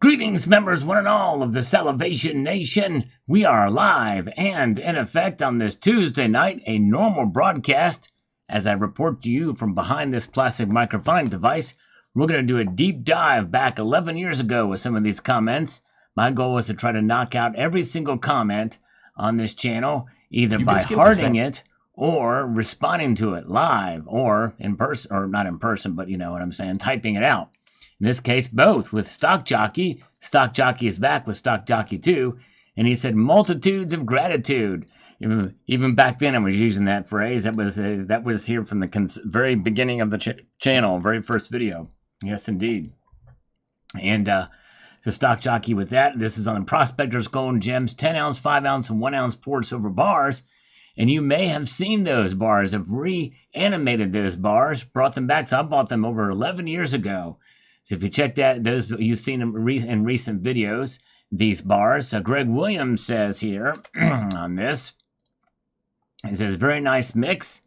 Greetings, members, one and all of the Salivation Nation. We are live and in effect on this Tuesday night, a normal broadcast. As I report to you from behind this plastic microphone device, we're going to do a deep dive back 11 years ago with some of these comments. My goal was to try to knock out every single comment on this channel, either by hearting it or responding to it live or in person, or not in person, but you know what I'm saying, typing it out. In this case, both with Stock Jockey. Stock Jockey is back with Stock Jockey 2, and he said multitudes of gratitude. Even back then, I was using that phrase. That was here from the very beginning of the channel, very first video. Yes, indeed. And so Stock Jockey with that. This is on the Prospector's Gold and Gems 10 ounce, 5 ounce, and 1 ounce poured silver bars. And you may have seen those bars. I've reanimated those bars, brought them back. So I bought them over 11 years ago. So if you check that, those you've seen them in recent videos, these bars. So Greg Williams says here on this, he says, very nice mix.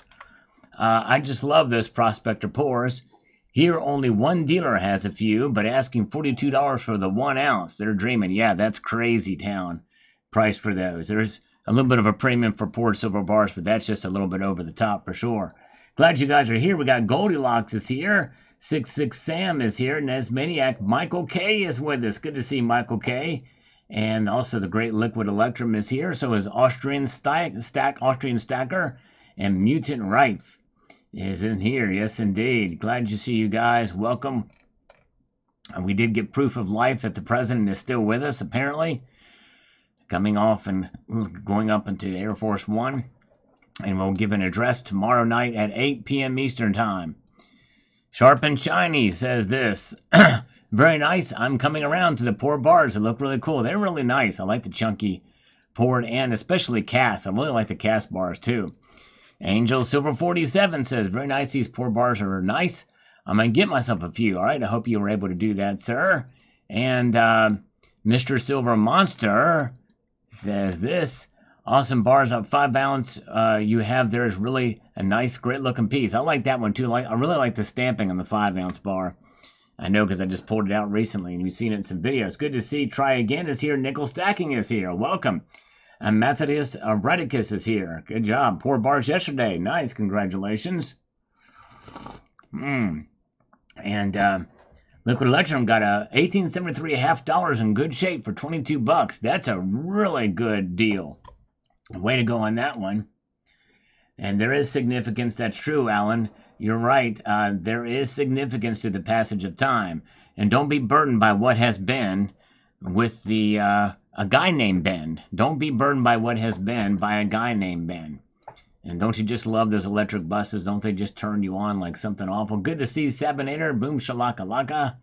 I just love those Prospector pours. Here only one dealer has a few, but asking $42 for the 1 ounce. They're dreaming. Yeah, that's crazy town price for those. There's a little bit of a premium for poured silver bars, but that's just a little bit over the top for sure. Glad you guys are here. We got Goldilocks is here. 66 Sam is here. Nesmaniac Michael K is with us. Good to see Michael K. And also the great Liquid Electrum is here. So is Austrian Stacker, and Mutant Rife is in here. Yes, indeed. Glad to see you guys. Welcome. We did get proof of life that the president is still with us, apparently. Coming off and going up into Air Force One. And we'll give an address tomorrow night at 8 p.m. Eastern Time. Sharp and Shiny says this. Very nice. I'm coming around to the pour bars. They look really cool. They're really nice. I like the chunky poured and especially cast. I really like the cast bars too. Angel Silver 47 says, very nice. These pour bars are nice. I'm going to get myself a few. All right. I hope you were able to do that, sir. And Mr. Silver Monster says this. Awesome bars up 5 ounce. You have there is really a nice, great looking piece. I like that one too. I really like the stamping on the 5 ounce bar. I know because I just pulled it out recently and you've seen it in some videos. Good to see. Try Again is here. Nickel Stacking is here. Welcome. And Methodist Redicus is here. Good job. Pour bars yesterday. Nice. Congratulations. And Liquid Electrum got a $18.73.5 in good shape for $22. That's a really good deal. Way to go on that one. And there is significance. That's true, Alan. You're right. There is significance to the passage of time. And don't be burdened by what has been with the a guy named Ben. Don't be burdened by what has been by a guy named Ben. And don't you just love those electric buses? Don't they just turn you on like something awful? Good to see Sabinator. Boom shalaka laka.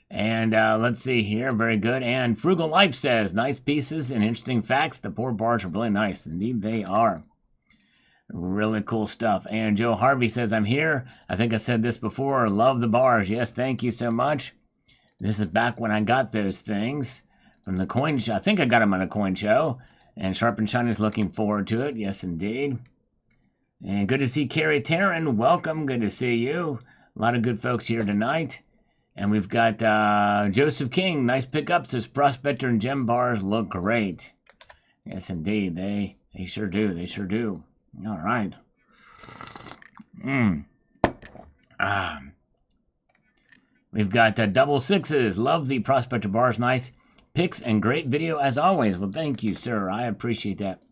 And let's see here. Very good. And Frugal Life says, nice pieces and interesting facts. The pour bars are really nice. Indeed, they are. Really cool stuff. And Joe Harvey says, I'm here. I think I said this before. Love the bars. Yes, thank you so much. This is back when I got those things from the coin show. I think I got them on a coin show. And Sharp and Shiny is looking forward to it. Yes, indeed. And good to see Carrie Taryn. Welcome. Good to see you. A lot of good folks here tonight. And we've got Joseph King. Nice pickups. This Prospector and Gem bars look great. Yes, indeed. They sure do. They sure do. All right. We've got double sixes. Love the Prospector bars. Nice picks and great video as always. Well, thank you, sir. I appreciate that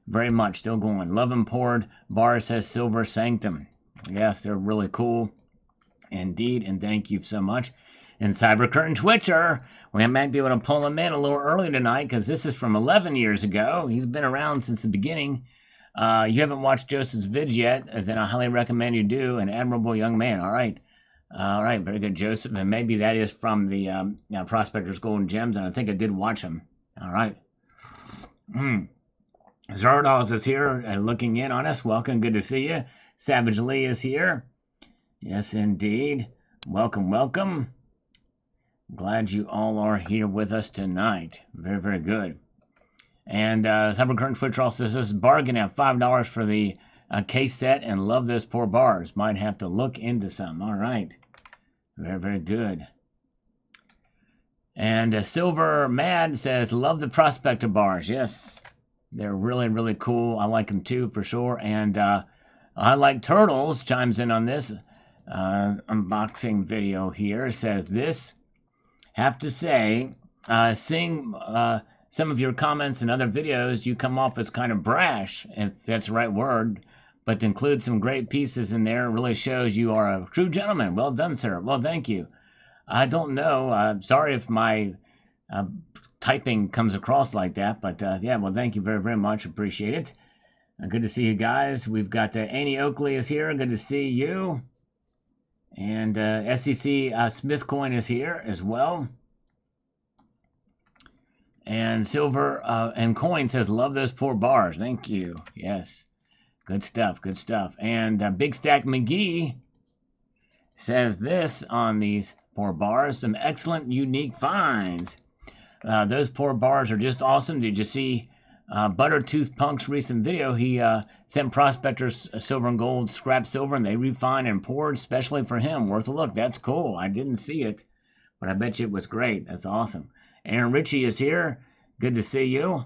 very much. Still going. Love and poured. Bar says Silver Sanctum. Yes, they're really cool. Indeed, and thank you so much. And Cyber Curtain Twitcher, we might be able to pull him in a little early tonight because this is from 11 years ago. He's been around since the beginning. You haven't watched Joseph's vids yet, then I highly recommend you do. An admirable young man. All right. All right, very good, Joseph. And maybe that is from the Prospector's Gold and Gems, and I think I did watch him. All right. Zardoz is here and looking in on us. Welcome. Good to see you. Savage Lee is here. Yes, indeed. Welcome, welcome. Glad you all are here with us tonight. Very, very good. And Cyber Current Twitch also says, bargain at $5 for the case set and love those poor bars. Might have to look into some. All right. Very, very good. And Silver Mad says, love the Prospector bars. Yes, they're really, really cool. I like them too, for sure. And I like turtles. Chimes in on this unboxing video here. Says this. Have to say, seeing some of your comments in other videos, you come off as kind of brash, if that's the right word. But to include some great pieces in there really shows you are a true gentleman. Well done, sir. Well, thank you. I don't know. Sorry if my typing comes across like that, but yeah, well, thank you very, very much. Appreciate it. Good to see you guys. We've got Annie Oakley is here. Good to see you. And SEC Smith Coin is here as well. And Silver and Coin says, love those poor bars. Thank you. Yes. Good stuff. Good stuff. And Big Stack McGee says this on these poor bars. Some excellent, unique finds. Those poor bars are just awesome. Did you see Buttertooth Punk's recent video? He sent Prospector's silver and gold scrap silver, and they refined and poured specially for him. Worth a look. That's cool. I didn't see it, but I bet you it was great. That's awesome. Aaron Ritchie is here. Good to see you.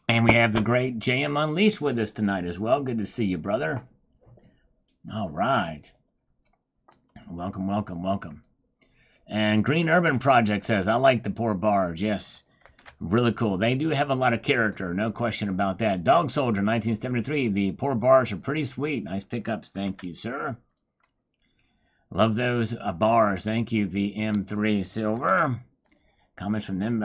And we have the great JM Unleashed with us tonight as well. Good to see you, brother. All right. Welcome, welcome, welcome. And Green Urban Project says, I like the poor bars. Yes, really cool. They do have a lot of character, no question about that. Dog Soldier 1973, the poor bars are pretty sweet. Nice pickups. Thank you, sir. Love those bars. Thank you, the M3 Silver. Comments from them.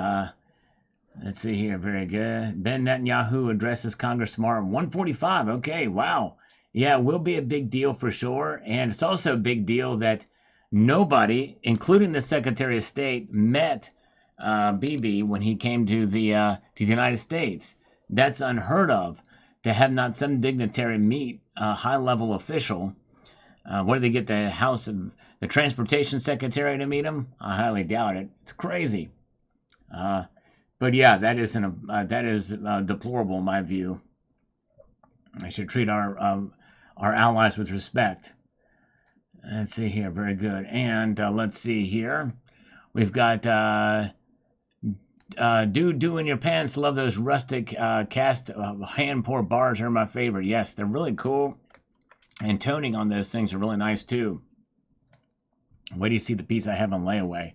Let's see here. Very good. Ben Netanyahu addresses Congress tomorrow. 1:45. Okay, wow. Yeah, it will be a big deal for sure. And it's also a big deal that nobody, including the Secretary of State, met Bibi when he came to the United States. That's unheard of, to have not some dignitary meet a high-level official. What did they get, the Transportation Secretary to meet him? I highly doubt it. It's crazy. But yeah, that is deplorable in my view. I should treat our allies with respect. Let's see here, very good. And let's see here. We've got Do in your pants. Love those rustic cast hand pour bars. Are my favorite. Yes, they're really cool. And toning on those things are really nice too. Wait do you see the piece I have on layaway?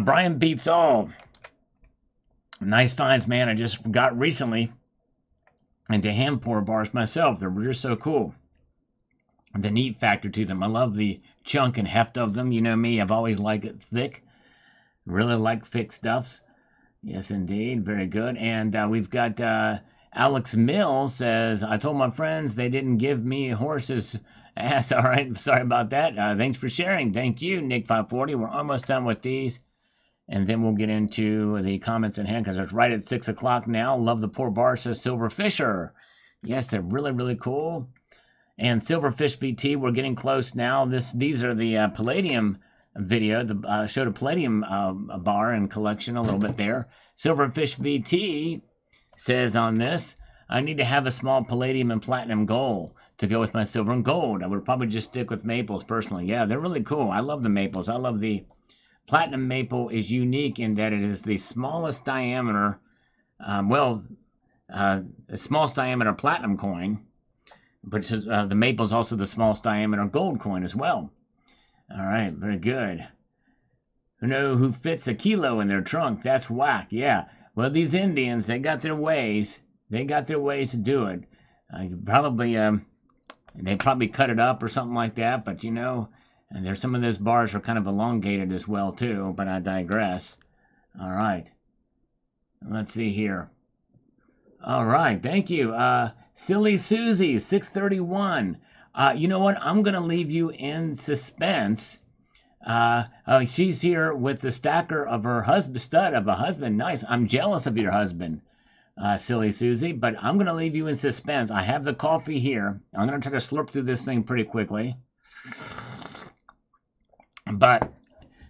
Brian Beats All. Nice finds, man. I just got recently into hand pour bars myself. They're just so cool. The neat factor to them. I love the chunk and heft of them. You know me, I've always liked it thick. Really like thick stuffs. Yes, indeed. Very good. And we've got Alex Mills says, I told my friends they didn't give me horses ass. All right, sorry about that. Thanks for sharing. Thank you, Nick540. We're almost done with these. And then we'll get into the comments in hand because it's right at 6 o'clock now. Love the poor bar, says Silver Fisher. Yes, they're really, really cool. And Silverfish VT, we're getting close now. These are the Palladium video. Showed a Palladium bar and collection a little bit there. Silverfish VT says on this, I need to have a small Palladium and Platinum gold to go with my silver and gold. I would probably just stick with maples personally. Yeah, they're really cool. I love the maples. I love the Platinum maple is unique in that it is the smallest diameter, the smallest diameter platinum coin, but the maple is also the smallest diameter gold coin as well. All right, very good. Who know who fits a kilo in their trunk? That's whack. Yeah. Well, these Indians, they got their ways. They got their ways to do it. They probably cut it up or something like that, but you know. And there's some of those bars are kind of elongated as well, too, but I digress. All right. Let's see here. All right. Thank you. Silly Susie, 631. You know what? I'm going to leave you in suspense. She's here with the stacker of her stud of a husband. Nice. I'm jealous of your husband, Silly Susie, but I'm going to leave you in suspense. I have the coffee here. I'm going to try to slurp through this thing pretty quickly. But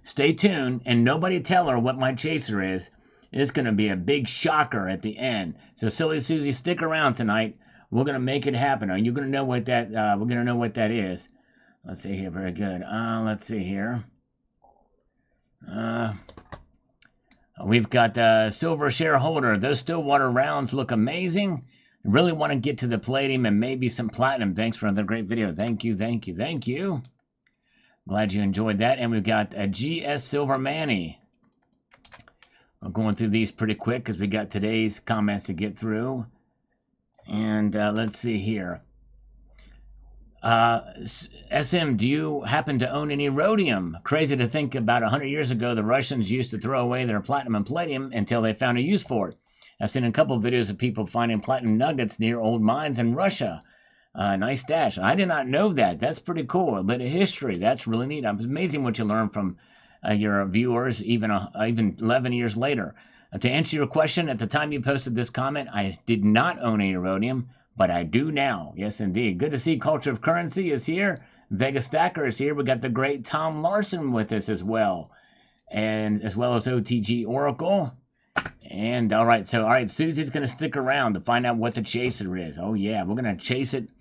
stay tuned, and nobody tell her what my chaser is. It's going to be a big shocker at the end. So, Silly Susie, stick around tonight. We're going to make it happen. Are you going to know what that? We're going to know what that is. Let's see here. Very good. Let's see here. We've got silver shareholder. Those Stillwater rounds look amazing. Really want to get to the palladium and maybe some platinum. Thanks for another great video. Thank you, thank you, thank you. Glad you enjoyed that. And we've got a GS Silver Manny. We're going through these pretty quick because we got today's comments to get through. And let's see here. SM, do you happen to own any rhodium? Crazy to think about 100 years ago, the Russians used to throw away their platinum and palladium until they found a use for it. I've seen a couple of videos of people finding platinum nuggets near old mines in Russia. Nice stash. I did not know that. That's pretty cool. A bit of history. That's really neat. It's amazing what you learn from your viewers, even 11 years later. To answer your question, at the time you posted this comment, I did not own any rhodium, but I do now. Yes, indeed. Good to see Culture of Currency is here. Vega Stacker is here. We got the great Tom Larson with us as well. And as well as OTG Oracle. And all right, Susie's going to stick around to find out what the chaser is. Oh yeah, we're going to chase it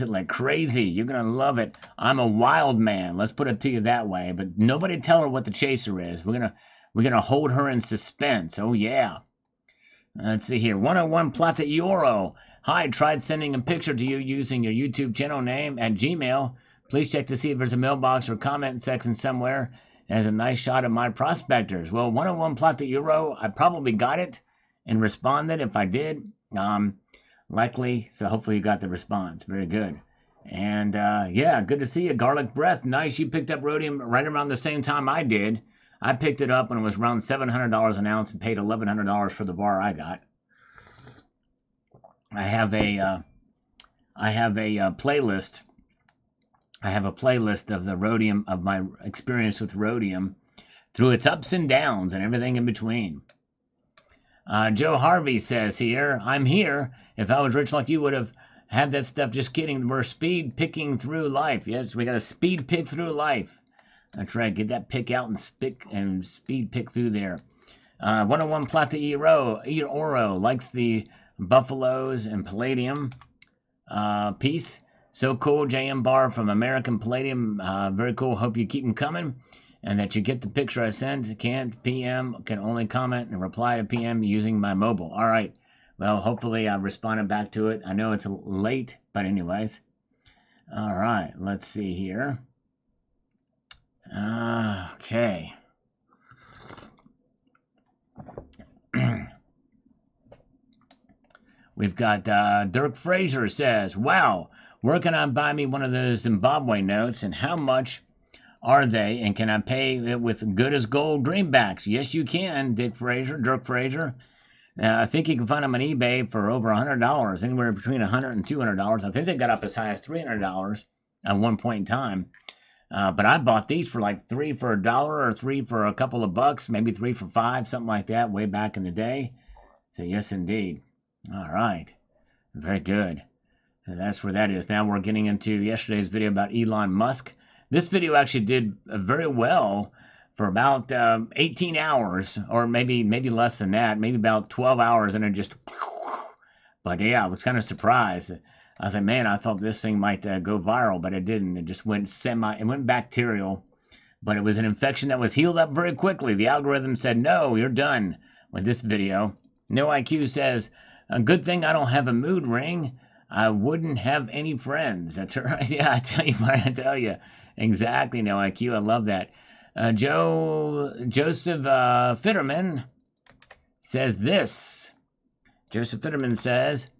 like crazy. You're going to love it. I'm a wild man. Let's put it to you that way. But nobody tell her what the chaser is. We're going to hold her in suspense. Oh yeah. Let's see here. 101 Plata Euro. Hi, tried sending a picture to you using your YouTube channel name at Gmail. Please check to see if there's a mailbox or comment section somewhere. It has a nice shot of my prospectors. Well, 101 Plata Euro, I probably got it and responded if I did. Likely, so hopefully you got the response. Very good. And yeah, good to see you. Garlic Breath, nice. You picked up rhodium right around the same time I did. I picked it up when it was around $700 an ounce and paid $1,100 for the bar I got. I have a playlist. I have a playlist of the rhodium, of my experience with rhodium, through its ups and downs and everything in between. Joe Harvey says here, I'm here. If I was rich like you, would have had that stuff. Just kidding. We're speed picking through life. Yes, we got to speed pick through life. That's right. Get that pick out and speed pick through there. 101 Plata Oro likes the buffaloes and palladium piece. So cool. JM Bar from American Palladium. Very cool. Hope you keep them coming. And that you get the picture I sent. Can't PM. Can only comment and reply to PM using my mobile. All right. Well, hopefully I responded back to it. I know it's late, but anyways. All right. Let's see here. Okay. We've got Dirk Fraser says, wow, where can I buy me one of those Zimbabwe notes and how much are they? And can I pay it with good as gold greenbacks? Yes, you can, Dirk Fraser. I think you can find them on eBay for over $100, anywhere between $100 and $200. I think they got up as high as $300 at one point in time. But I bought these for like 3 for $1 or 3 for a couple of bucks, maybe 3 for $5, something like that, way back in the day. So yes, indeed. All right. Very good. So that's where that is. Now we're getting into yesterday's video about Elon Musk. This video actually did very well for about 18 hours, or maybe less than that, maybe about 12 hours, and it just... But yeah, I was kind of surprised. I was like, man, I thought this thing might go viral, but it didn't. It just went it went bacterial, but it was an infection that was healed up very quickly. The algorithm said, no, you're done with this video. No IQ says, a good thing I don't have a mood ring. I wouldn't have any friends. That's right. Yeah, I tell you. Exactly, No IQ. I love that. Joseph Fitterman says this. Joseph Fitterman says,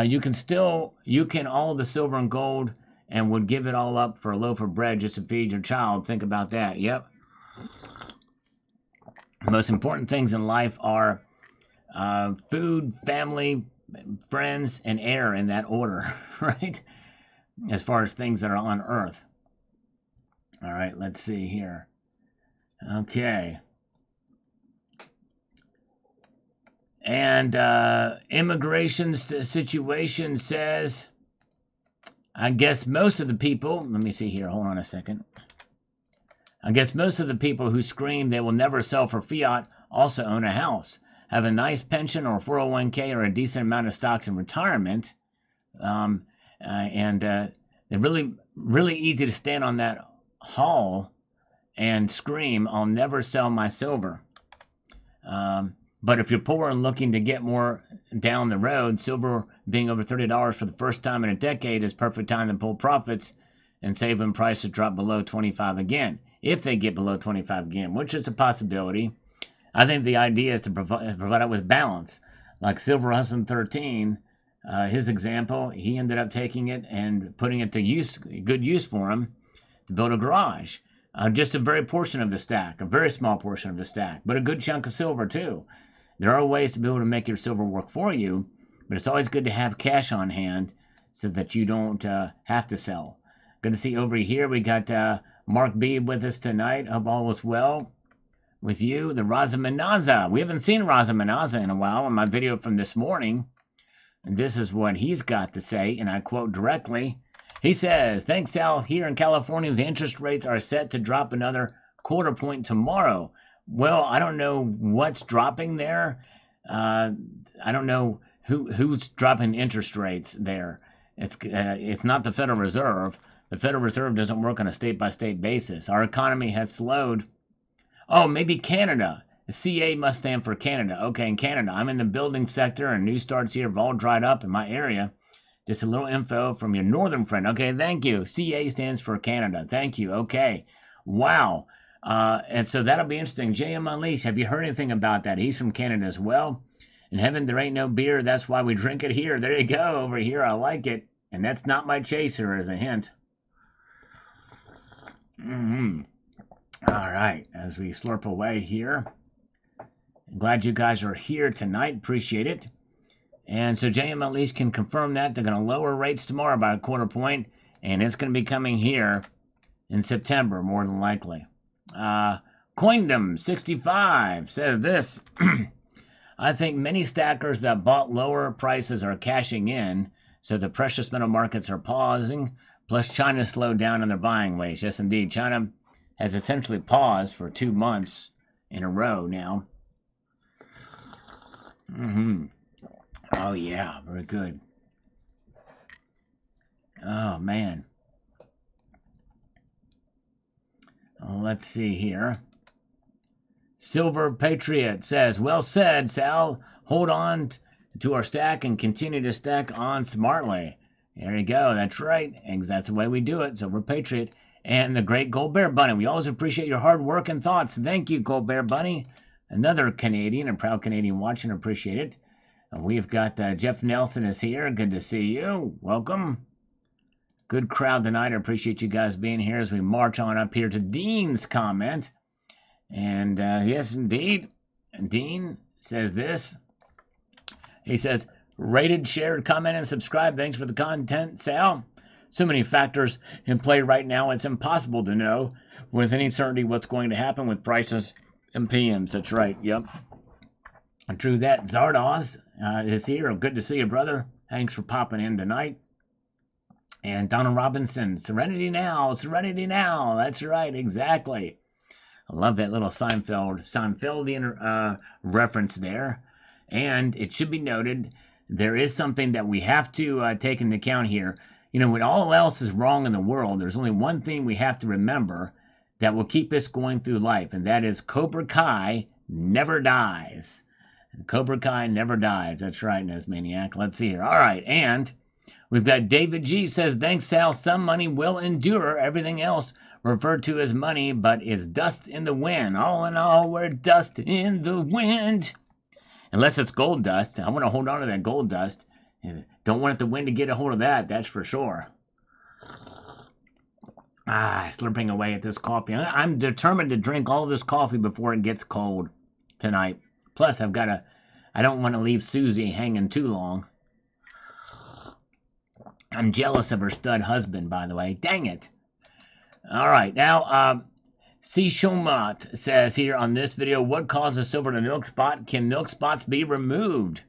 you can all the silver and gold and would give it all up for a loaf of bread just to feed your child. Think about that. Yep. The most important things in life are food, family, friends, and air, in that order, right? As far as things that are on Earth. All right, let's see here. Okay. And immigration situation says, I guess most of the people, let me see here, hold on a second. I guess most of the people who scream they will never sell for fiat also own a house, have a nice pension or 401k or a decent amount of stocks in retirement. And they're really, really easy to stand on that hall and scream, "I'll never sell my silver." But if you're poor and looking to get more down the road, silver being over $30 for the first time in a decade is perfect time to pull profits and save when prices drop below 25 again. If they get below 25 again, which is a possibility. I think the idea is to provide it with balance. Like Silver Hustle 13, his example, he ended up taking it and putting it to good use for him to build a garage. Just a very portion of the stack, a very small portion of the stack, but a good chunk of silver too. There are ways to be able to make your silver work for you, but it's always good to have cash on hand so that you don't have to sell. Good to see over here. We got Mark B with us tonight. Hope all was well with you. The Razamanaza. We haven't seen Razamanaza in a while in my video from this morning. And this is what he's got to say, and I quote directly. He says, "Thanks, Sal. Here in California, the interest rates are set to drop another quarter point tomorrow." Well, I don't know what's dropping there. I don't know who's dropping interest rates there. It's not the Federal Reserve. The Federal Reserve doesn't work on a state-by-state basis. Our economy has slowed. Oh, maybe Canada. The CA must stand for Canada. Okay, in Canada. I'm in the building sector, and new starts here have all dried up in my area. Just a little info from your northern friend. Okay, thank you. CA stands for Canada. Thank you. Okay. Wow. And so that'll be interesting. JM Unleashed, have you heard anything about that? He's from Canada as well. In heaven, there ain't no beer. That's why we drink it here. There you go. Over here, I like it. And that's not my chaser, as a hint. All right. As we slurp away here. I'm glad you guys are here tonight. Appreciate it. And so JM at least can confirm that. They're going to lower rates tomorrow by a quarter point. And it's going to be coming here in September, more than likely. Coindom65 says this. I think many stackers that bought lower prices are cashing in, so the precious metal markets are pausing, plus China slowed down in their buying ways. Yes, indeed. China has essentially paused for 2 months in a row now. Oh, yeah. Very good. Oh, man. Let's see here. Silver Patriot says, "Well said, Sal. Hold on to our stack and continue to stack on smartly." There you go. That's right. And that's the way we do it. Silver Patriot. And the great Gold Bear Bunny. We always appreciate your hard work and thoughts. Thank you, Gold Bear Bunny. Another Canadian, a proud Canadian watching. Appreciate it. We've got Jeff Nelson is here. Good to see you. Welcome. Good crowd tonight. I appreciate you guys being here as we march on up here to Dean's comment. And yes, indeed. Dean says this. He says, "Rated, shared, comment, and subscribe. Thanks for the content, Sal. So many factors in play right now, it's impossible to know with any certainty what's going to happen with prices and PMs." That's right. Yep. True that. Zardoz is here. Good to see you, brother. Thanks for popping in tonight. And Donna Robinson, Serenity Now. That's right, exactly. I love that little Seinfeldian reference there. And it should be noted, there is something that we have to take into account here. You know, when all else is wrong in the world, there's only one thing we have to remember that will keep us going through life, and that is Cobra Kai never dies. Cobra Kai never dies. That's right, Nesmaniac. Let's see here. All right, and we've got David G. says, "Thanks, Sal. Some money will endure. Everything else referred to as money, but is dust in the wind. All in all, we're dust in the wind." Unless it's gold dust. I want to hold on to that gold dust. Don't want the wind to get a hold of that. That's for sure. Slurping away at this coffee. I'm determined to drink all of this coffee before it gets cold tonight. Plus, I don't want to leave Susie hanging too long. I'm jealous of her stud husband, by the way. Dang it. All right, now, C. Shomat says here on this video, "What causes silver to milk spot? Can milk spots be removed?"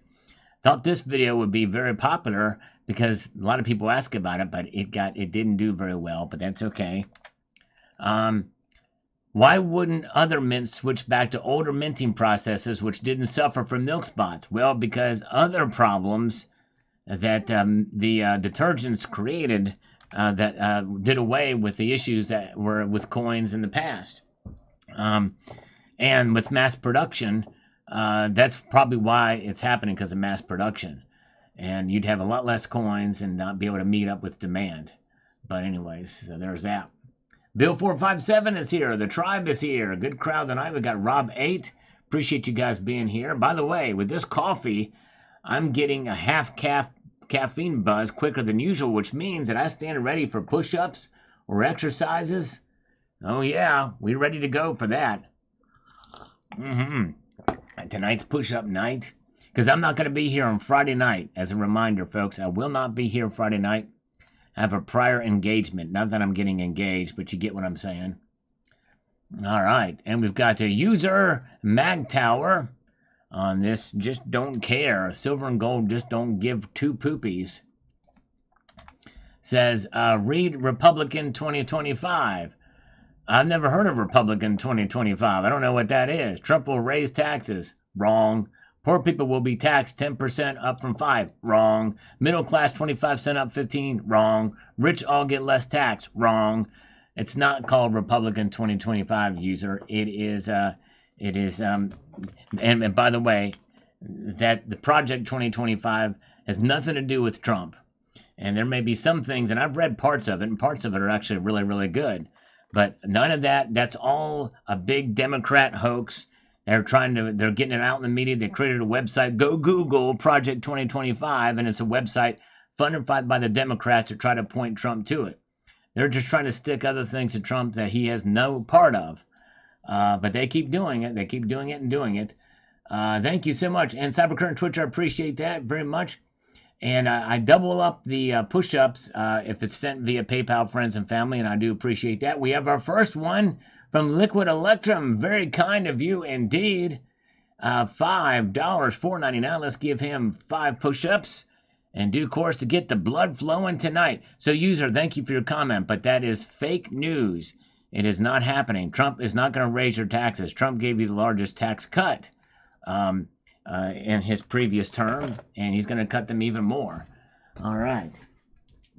Thought this video would be very popular because a lot of people ask about it, but it didn't do very well, but that's okay. Why wouldn't other mints switch back to older minting processes which didn't suffer from milk spots? Well, because other problems that the detergents created that did away with the issues that were with coins in the past. And with mass production, that's probably why it's happening, because of mass production. And you'd have a lot less coins and not be able to meet up with demand. But anyways, so there's that. Bill 457 is here. The tribe is here. Good crowd tonight. We got Rob 8. Appreciate you guys being here. By the way, with this coffee, I'm getting a half caffeine buzz quicker than usual, which means that I stand ready for push-ups or exercises. Oh yeah, we're ready to go for that. Tonight's push-up night, because I'm not going to be here on Friday night. As a reminder, folks, I will not be here Friday night. I have a prior engagement. Not that I'm getting engaged, but you get what I'm saying. All right, and we've got a user Mag Tower on this. Just don't care. Silver and gold just don't give two poopies. Says, read Republican 2025. I've never heard of Republican 2025. I don't know what that is. Trump will raise taxes. Wrong. Poor people will be taxed 10% up from 5. Wrong. Middle class 25% up 15. Wrong. Rich all get less tax. Wrong. It's not called Republican 2025, user. It is and by the way, that the Project 2025 has nothing to do with Trump. And there may be some things, and I've read parts of it, and parts of it are actually really, really good. But none of that, that's all a big Democrat hoax. They're getting it out in the media. They created a website, go Google Project 2025, and it's a website funded by the Democrats to try to point Trump to it. They're just trying to stick other things to Trump that he has no part of. But they keep doing it. They keep doing it and doing it. Thank you so much. And Cybercurrent Twitch, I appreciate that very much. And I double up the push-ups if it's sent via PayPal, friends and family, and I do appreciate that. We have our first one from Liquid Electrum. Very kind of you indeed. $5, $4.99. Let's give him 5 push-ups in due course to get the blood flowing tonight. So, user, thank you for your comment, but that is fake news. It is not happening. Trump is not going to raise your taxes. Trump gave you the largest tax cut in his previous term, and he's going to cut them even more. All right.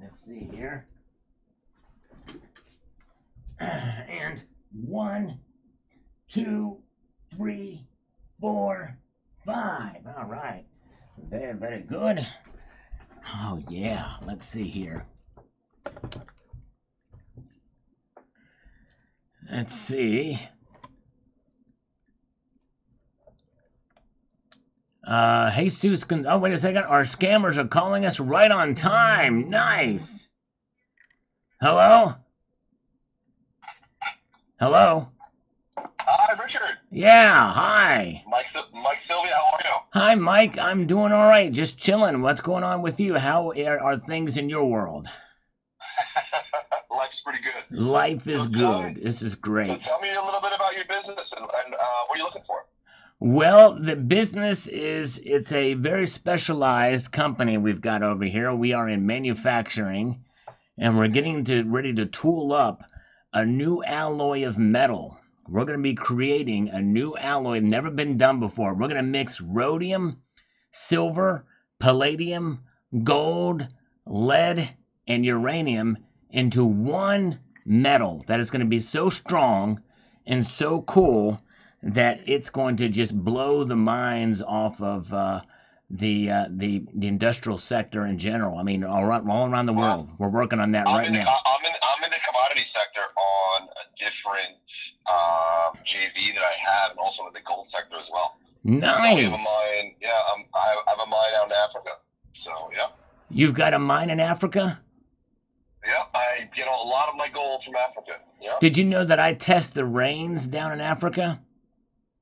Let's see here. And 1, 2, 3, 4, 5. All right. Very, very good. Oh, yeah. Let's see here. Let's see. Jesus, oh, wait a second. Our scammers are calling us right on time. Nice. Hello? Hello? Hi, Richard. Yeah, hi. Mike Sylvia, how are you? Hi, Mike. I'm doing all right. Just chilling. What's going on with you? How are things in your world? Life's pretty good. Life is good. This is great. So tell me a little bit about your business and what are you looking for? Well, the business it's a very specialized company we've got over here. We are in manufacturing, and we're getting ready to tool up a new alloy of metal. We're going to be creating a new alloy, never been done before. We're going to mix rhodium, silver, palladium, gold, lead, and uranium into one metal that is going to be so strong and so cool that it's going to just blow the minds off of the industrial sector in general. I mean, all around the world. We're working on that now. I'm in the commodity sector on a different JV that I have, and also in the gold sector as well. Nice. I have a mine. Yeah, I have a mine out in Africa. So yeah. You've got a mine in Africa? Yeah, I get a lot of my gold from Africa. Yeah. Did you know that I test the rains down in Africa?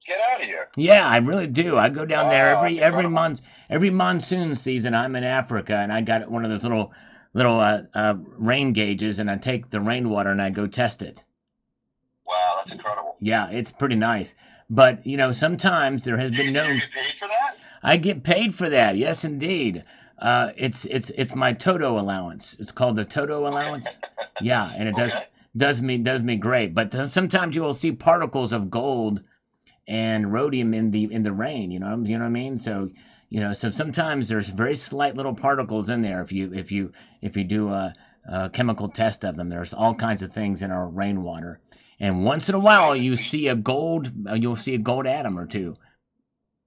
Get out of here. Yeah, I really do. I go down there every month. Every monsoon season, I'm in Africa, and I got one of those little rain gauges, and I take the rainwater and I go test it. Wow, that's incredible. Yeah, it's pretty nice. But sometimes there has been no. You get paid for that? I get paid for that. Yes, indeed. It's my Toto allowance. It's called the Toto allowance. Yeah, and it does me great. But sometimes you will see particles of gold and rhodium in the rain. You know what I mean? So so sometimes there's very slight little particles in there. If you do a chemical test of them, there's all kinds of things in our rainwater. And once in a It's while, amazing. you'll see a gold atom or two.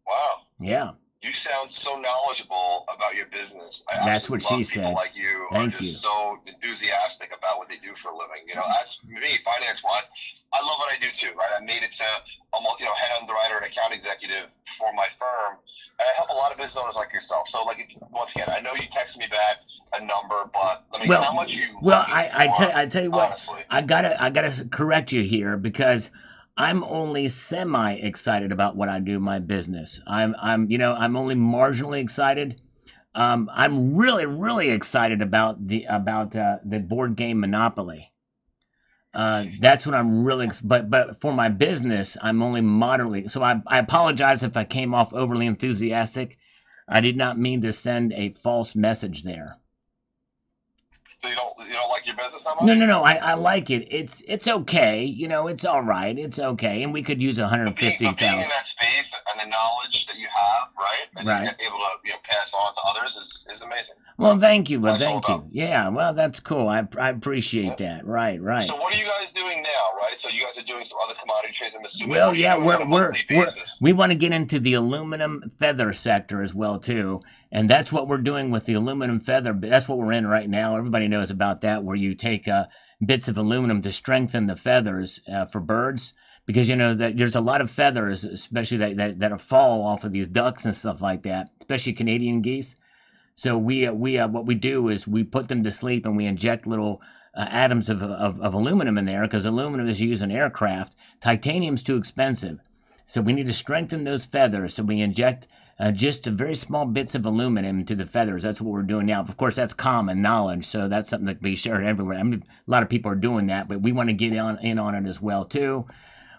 Wow. Yeah, You sound so knowledgeable about your business. I that's what absolutely she love people said. like you who are Thank you. just so enthusiastic about what they do for a living. That's me, finance wise. I love what I do too, right? I made it to almost, head underwriter and account executive for my firm, and I help a lot of business owners like yourself. So, once again, I know you texted me back a number, but I mean, how much are you looking for? I tell you what, Honestly, I gotta correct you here because I'm only semi excited about what I do in my business. I'm only marginally excited. I'm really excited about the board game Monopoly. That's what I'm really, but for my business, I'm only moderately. So I apologize if I came off overly enthusiastic. I did not mean to send a false message there. so you don't like your business that No, much? no, no. I like it. It's okay. It's all right. It's okay. And we could use But being in 150,000. that space and the knowledge that you have, right, and you're Right. able to pass on to others is amazing. Well, thank you. Well, What it's all thank about. you. Yeah. Well, that's cool. I appreciate Yeah. that. Right. Right. So what are you guys doing now, right? So you guys are doing some other commodity trades, I'm assuming. Well, What are you yeah, doing on a monthly basis? we want to get into the aluminum feather sector as well too, and that's what we're doing with the aluminum feather. That's what we're in right now. Everybody knows about that, where you take bits of aluminum to strengthen the feathers for birds, because that there's a lot of feathers, especially that fall off of these ducks and stuff like that, especially Canadian geese. So we what we do is we put them to sleep and we inject little atoms of aluminum in there because aluminum is used in aircraft. Titanium's too expensive, so we need to strengthen those feathers. So we inject just very small bits of aluminum to the feathers. That's what we're doing now. Of course, that's common knowledge, so that's something that can be shared everywhere. I mean, a lot of people are doing that, but we want to get in on it as well too.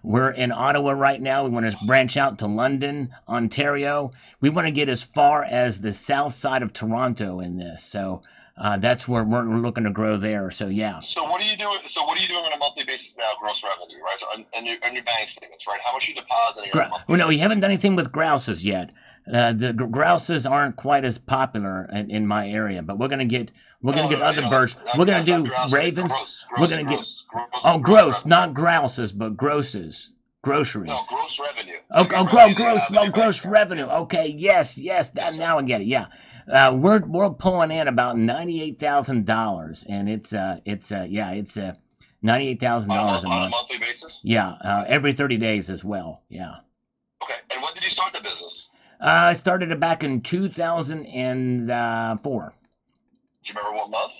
We're in Ottawa right now. We want to branch out to London, Ontario. We want to get as far as the south side of Toronto in this. So that's where we're looking to grow there. So yeah. So what are you doing? So what are you doing on a monthly basis now? Gross revenue, right? So on your bank statements, right? How much are you depositing on a monthly Well, no, we basis? haven't done anything with grouses yet. The grouses aren't quite as popular in my area, but we're gonna get No, no, no. other birds. We're gonna That's not do grouse. ravens. We're gonna get Gross gross, revenue. not grouses, but grosses, groceries. No, gross revenue. Oh, Your gross, revenue that you have in your bank gross account. revenue. Okay, yes, Yes, that sir. now I get it. Yeah, we're pulling in about $98,000, and it's $98,000 a On a month. monthly basis. Yeah, every 30 days as well. Yeah. Okay. And when did you start the business? I started it back in 2004. Do you remember what month?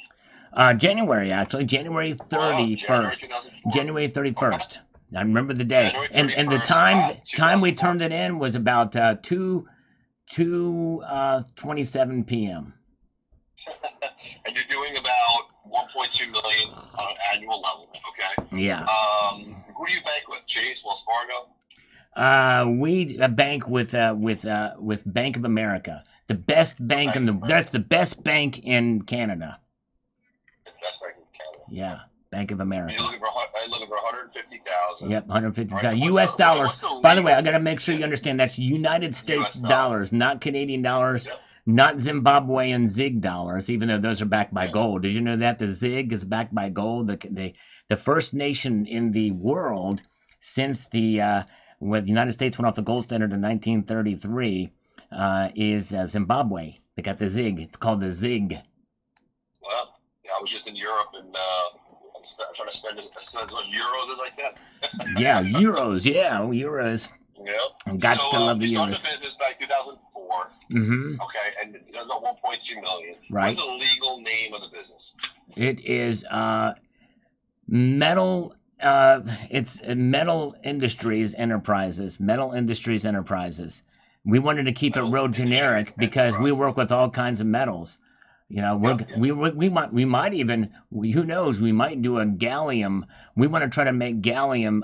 January, actually, January Wow, January 31st. 2004. January Okay. 31st. I remember the day. January And the 31st, time we 2004. turned it in was about 2:27 p.m. And you're doing about 1.2 million on an annual level. Okay. Yeah. Who do you bank with? Chase, Wells Fargo? We bank with Bank of America, the best bank in the. That's the best bank in Canada. That's bank in Canada. Yeah, Bank of Are America. you looking for 150,000? Yep, 150,000 Right. U.S. dollars. What's the By the way, I legal- got to make sure you understand that's United States US dollars, not Canadian dollars, Yep. not Zimbabwean ZIG dollars, even though those are backed by gold. Did you know that the ZIG is backed by gold? The first nation in the world since when the United States went off the gold standard in 1933 is Zimbabwe. They got the ZIG. It's called the ZIG. Well, yeah, I was just in Europe and I'm trying to spend as much euros as I can. Yeah, euros. Yeah, euros. Yeah. Got to love the you started euros. the business back 2004. Mm-hmm. Okay, and it was about 1.2 million. Right. What's the legal name of the business? It is metal. It's Metal Industries Enterprises. Metal Industries Enterprises. We wanted to keep it Metal real generic Industries because we Enterprises. work with all kinds of metals. We might even, who knows, we might do a gallium. We want to try to make gallium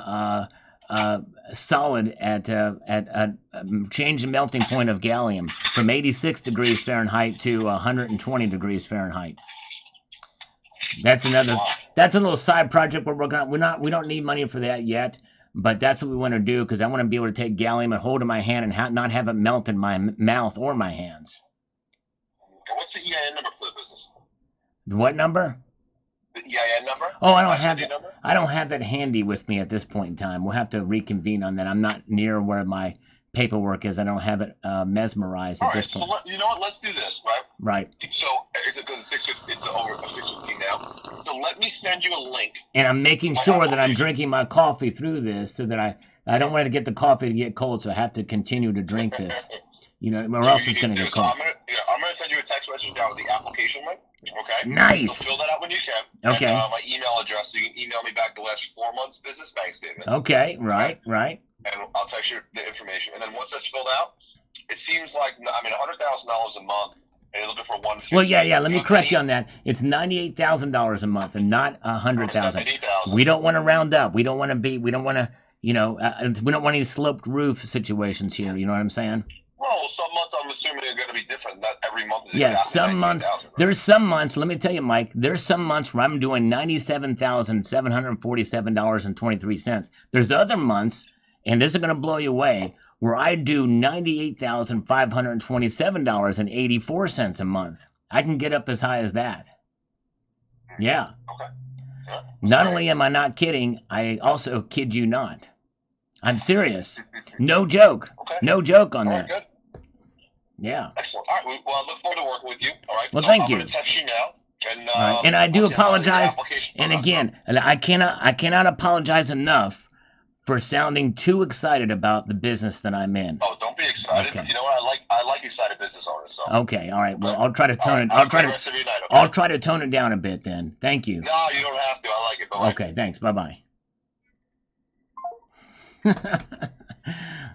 solid at change the melting point of gallium from 86 degrees Fahrenheit to 120 degrees Fahrenheit. That's a little side project we're working on. We don't need money for that yet, but that's what we want to do because I want to be able to take gallium and hold it in my hand and not have it melt in my mouth or my hands. And what's the EIN number for the business? What number? The EIN number? Oh, I don't have that handy with me at this point in time. We'll have to reconvene on that. I'm not near where my paperwork is. I don't have it mesmerized at this point. So you know what? Let's do this, right? Right. So because it's over 6:15 now. So let me send you a link. And I'm making sure that I'm drinking my coffee through this, so that I don't want to get the coffee to get cold, so I have to continue to drink this. You know, or else it's going to get cold. I'm gonna send you a text message now with the application link. Okay. Nice. So fill that out when you can. Okay. And, my email address, so you can email me back the last 4 months business bank statements. Okay. Right. And I'll text you the information. And then once that's filled out, it seems like $100,000 a month, and you're looking for $150,000. Well, yeah. Let me correct you on that. It's $98,000 a month, and not $100,000. We don't want to round up. We don't want to be. We don't want to. We don't want any sloped roof situations here. You know what I'm saying? Well, some months I'm assuming they're going to be different. Not every month is exactly some months. Right? There's some months. Let me tell you, Mike. There's some months where I'm doing $97,747.23. There's other months, and this is going to blow you away, where I do $98,527.84 a month. I can get up as high as that. Yeah. Okay. Yeah. Not only am I not kidding, I also kid you not. I'm serious. No joke. Okay. No joke on that. Good. Yeah. Excellent. All right. Well, I look forward to working with you. All right. Well, thank you. I'm going to text you now. And, right. And I do apologize. And again, I cannot apologize enough for sounding too excited about the business that I'm in. Oh, don't be excited. Okay. You know what? I like excited business owners. So. Okay. All right. Well, I'll try to tone it. I'll try to tone it down a bit then. Thank you. No, you don't have to. I like it. Bye-bye. Okay. Thanks. Bye-bye.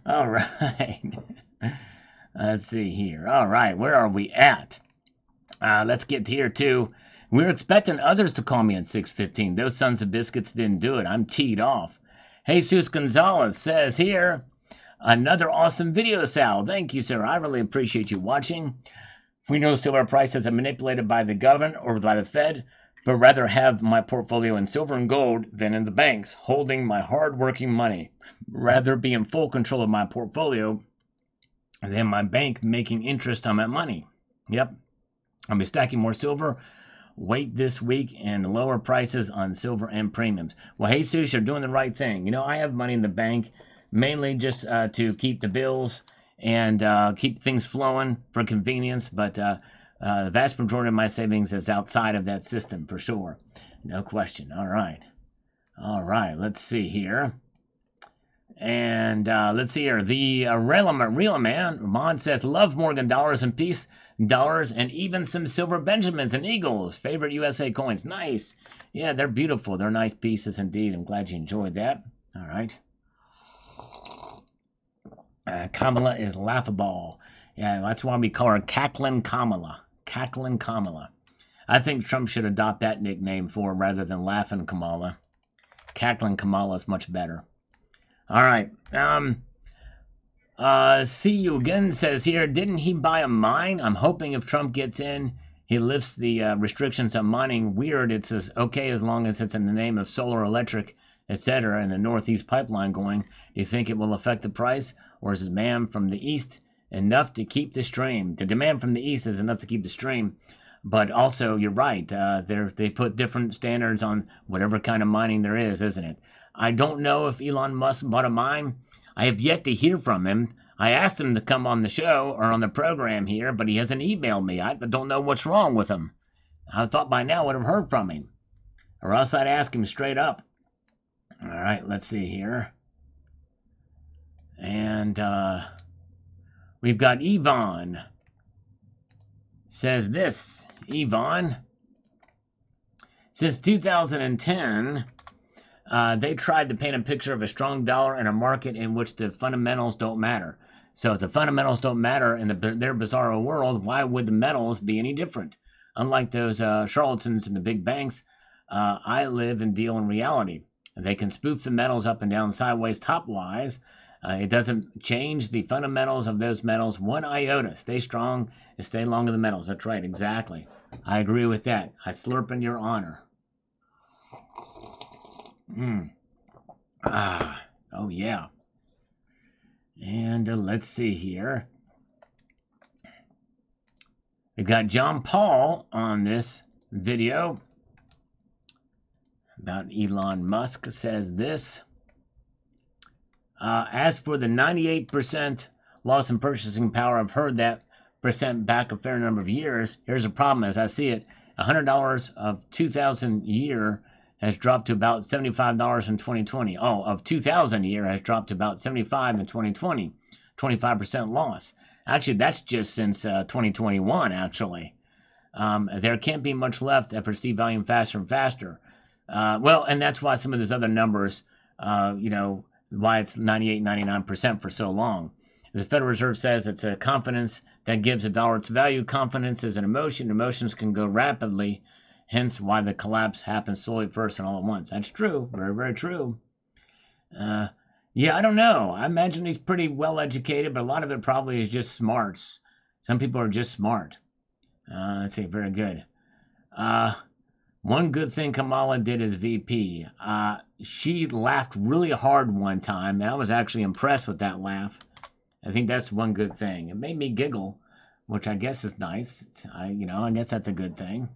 All right. Let's see here. All right. Where are we at? Let's get here too. We're expecting others to call me at 6:15. Those sons of biscuits didn't do it. I'm teed off. Jesus Gonzalez says here, another awesome video, Sal. Thank you, sir. I really appreciate you watching. We know silver prices are manipulated by the government or by the Fed, but rather have my portfolio in silver and gold than in the banks, holding my hard-working money. Rather be in full control of my portfolio than my bank making interest on my money. Yep. I'll be stacking more silver. Wait this week and lower prices on silver and premiums. Well, Jesus, you're doing the right thing. You know, I have money in the bank mainly just to keep the bills and keep things flowing for convenience, but the vast majority of my savings is outside of that system for sure. No question. All right. Let's see here. And let's see here. The real man, Ramon says, love Morgan dollars and peace dollars and even some silver Benjamins and Eagles. Favorite USA coins. Nice. Yeah, they're beautiful. They're nice pieces indeed. I'm glad you enjoyed that. All right. Kamala is laughable. Yeah, that's why we call her Cackling Kamala. Cackling Kamala. I think Trump should adopt that nickname for her rather than Laughing Kamala. Cackling Kamala is much better. All right. See you again says here, didn't he buy a mine? I'm hoping if Trump gets in, he lifts the restrictions on mining. Weird. It's okay as long as it's in the name of solar, electric, etc. and the Northeast pipeline going. Do you think it will affect the price, or is the demand from the East enough to keep the stream? The demand from the East is enough to keep the stream. But also, you're right. They put different standards on whatever kind of mining there is, isn't it? I don't know if Elon Musk bought a mine. I have yet to hear from him. I asked him to come on the show or on the program here, but he hasn't emailed me. I don't know what's wrong with him. I thought by now I would have heard from him. Or else I'd ask him straight up. All right, let's see here. And we've got Yvonne. Says this. Yvonne. Since 2010... they tried to paint a picture of a strong dollar in a market in which the fundamentals don't matter. So if the fundamentals don't matter in their bizarro world, why would the metals be any different? Unlike those charlatans in the big banks, I live and deal in reality. They can spoof the metals up and down, sideways, top-wise. It doesn't change the fundamentals of those metals one iota. Stay strong and stay long in the metals. That's right, exactly. I agree with that. I slurp in your honor. Oh yeah. And let's see here. We've got John Paul on this video. about Elon Musk says this. As for the 98% loss in purchasing power, I've heard that percent back a fair number of years. Here's a problem as I see it. $100 of 2000 year has dropped to about $75 in 2020. Oh, of 2000 a year has dropped to about 75 in 2020. 25% loss. Actually, that's just since 2021, actually. There can't be much left if it's devaluing faster and faster. Well, and that's why some of those other numbers, why it's 98, 99% for so long. As the Federal Reserve says, it's a confidence that gives a dollar its value. Confidence is an emotion. Emotions can go rapidly, hence why the collapse happens slowly at first and all at once. That's true. Very, very true. Yeah, I don't know. I imagine he's pretty well educated, but a lot of it probably is just smarts. Some people are just smart. Let's see, very good. One good thing Kamala did as VP, she laughed really hard one time, and I was actually impressed with that laugh. I think that's one good thing. It made me giggle, which I guess is nice. I guess that's a good thing.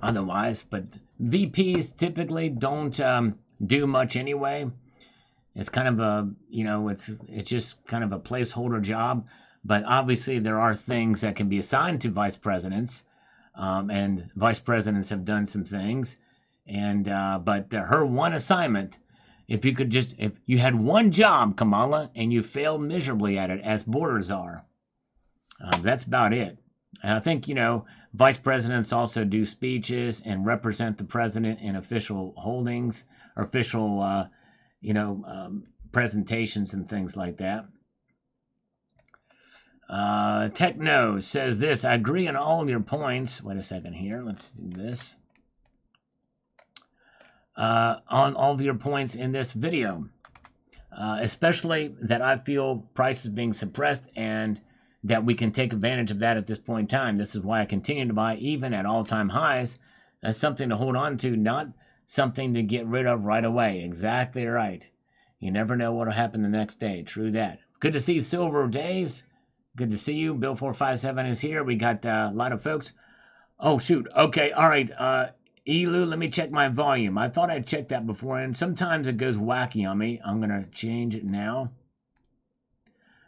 Otherwise, but VPs typically don't do much anyway. It's kind of a, it's just kind of a placeholder job. But obviously, there are things that can be assigned to vice presidents, and vice presidents have done some things. And but her one assignment, if you had one job, Kamala, and you failed miserably at it, as borders are, that's about it. And I think vice presidents also do speeches and represent the president in official holdings or official, presentations and things like that. Techno says this. I agree on all your points. Wait a second here. Let's do this. On all of your points in this video, especially that I feel prices being suppressed and that we can take advantage of that at this point in time. This is why I continue to buy even at all-time highs. As something to hold on to, not something to get rid of right away. Exactly right. You never know what will happen the next day. True that. Good to see Silver Days. Good to see you. Bill 457 is here. We got a lot of folks. Oh, shoot. Okay. All right. Elu, let me check my volume. I thought I'd checked that before, and sometimes it goes wacky on me. I'm going to change it now.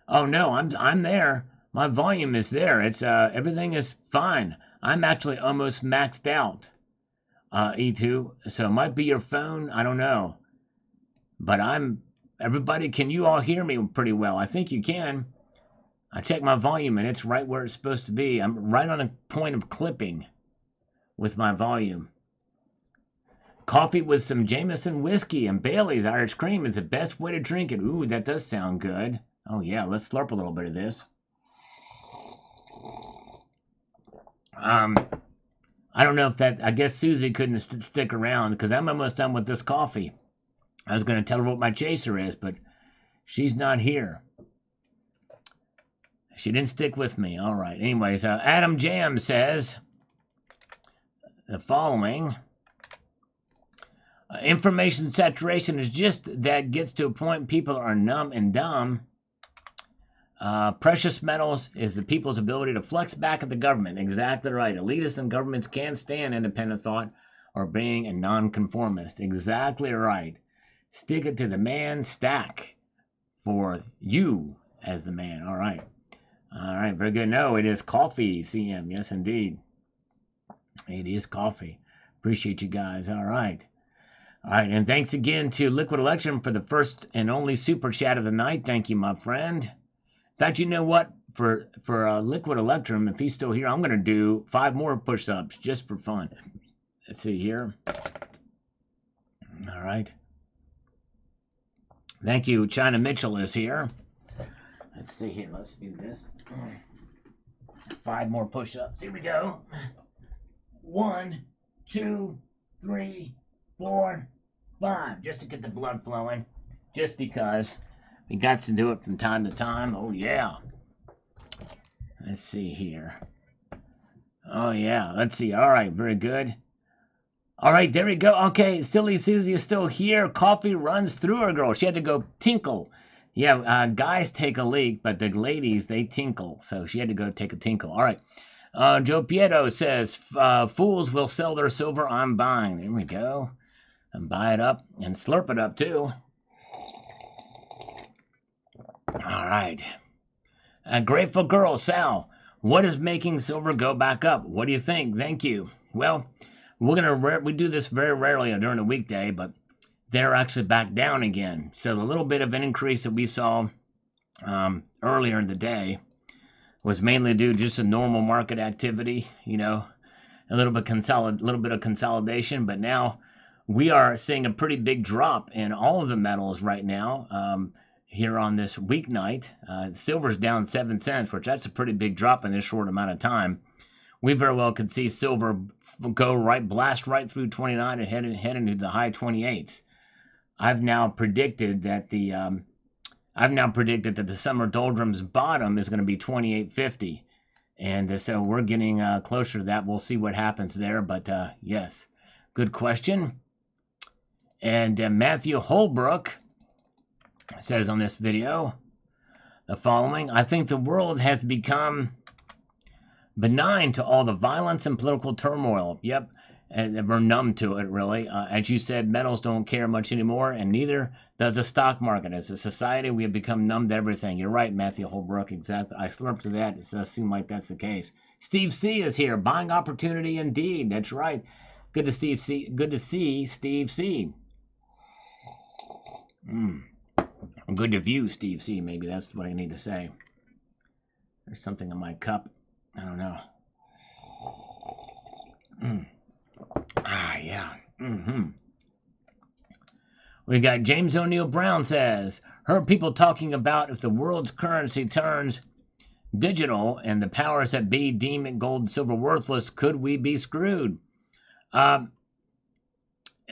Oh, no. I'm there. My volume is there. It's everything is fine. I'm actually almost maxed out, E2. So it might be your phone. I don't know. But everybody, can you all hear me pretty well? I think you can. I checked my volume, and it's right where it's supposed to be. I'm right on a point of clipping with my volume. Coffee with some Jameson whiskey and Bailey's Irish cream is the best way to drink it. Ooh, that does sound good. Oh, yeah, let's slurp a little bit of this. I don't know if I guess Susie couldn't stick around because I'm almost done with this coffee. I was going to tell her what my chaser is, but she's not here. She didn't stick with me. All right. Anyways, Adam Jam says the following. Information saturation is just that gets to a point people are numb and dumb. Precious metals is the people's ability to flex back at the government. Exactly right. Elitists and governments can't stand independent thought or being a nonconformist. Exactly right. Stick it to the man, stack for you as the man. All right. All right, very good. No, it is coffee, CM. Yes, indeed. It is coffee. Appreciate you guys. All right. All right, and thanks again to Liquid Election for the first and only super chat of the night. Thank you, my friend. In fact, you know what? For Liquid Electrum, if he's still here, I'm going to do 5 more push-ups just for fun. Let's see here. All right. Thank you. China Mitchell is here. Let's see here. Let's do this. 5 more push-ups. Here we go. 1, 2, 3, 4, 5. Just to get the blood flowing. Just because we got to do it from time to time. Oh, yeah. Let's see here. Oh, yeah. Let's see. All right. Very good. All right. There we go. Okay. Silly Susie is still here. Coffee runs through her, girl. She had to go tinkle. Yeah, guys take a leak, but the ladies, they tinkle. So she had to go take a tinkle. All right. Joe Pietro says, fools will sell their silver, I'm buying. There we go. And buy it up and slurp it up too. All right. Grateful Girl, Sal, what is making silver go back up? What do you think? Thank you. Well, we do this very rarely during the weekday, but they're actually back down again. So the little bit of an increase that we saw earlier in the day was mainly due to just a normal market activity, a little bit of consolidation, but now we are seeing a pretty big drop in all of the metals right now. Here on this weeknight, silver's down 7 cents, which that's a pretty big drop in this short amount of time. We very well could see silver blast right through 29 and head into the high 28s. I've now predicted that the summer doldrums bottom is going to be 28.50, and so we're getting closer to that. We'll see what happens there, but yes, good question. And Matthew Holbrook says on this video the following: I think the world has become benign to all the violence and political turmoil. Yep, and we're numb to it, really. As you said, metals don't care much anymore, and neither does the stock market. As a society, we have become numb to everything. You're right, Matthew Holbrook, exactly. I slurped to that. It does seem like that's the case. Steve C. is here. Buying opportunity indeed. That's right. Good to see Steve C. Good to view Steve C. Maybe that's what I need to say. There's something in my cup. I don't know. Yeah. We got James O'Neill Brown says, heard people talking about if the world's currency turns digital and the powers that be deem it gold and silver worthless, could we be screwed?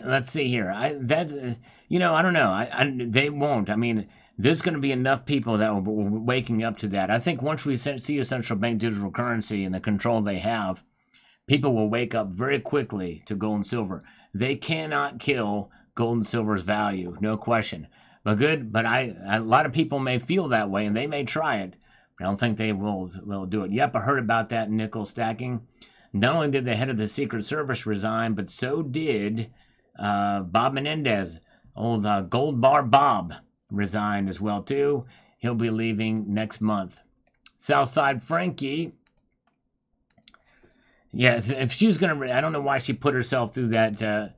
Let's see here. I don't know. They won't. I mean, there's going to be enough people that will be waking up to that. I think once we see a central bank digital currency and the control they have, people will wake up very quickly to gold and silver. They cannot kill gold and silver's value, no question. But a lot of people may feel that way, and they may try it. But I don't think they will do it. Yep, I heard about that nickel stacking. Not only did the head of the Secret Service resign, but so did Bob Menendez. Old Gold Bar Bob resigned as well, too. He'll be leaving next month. Southside Frankie. Yeah, if she was going to... I don't know why she put herself through that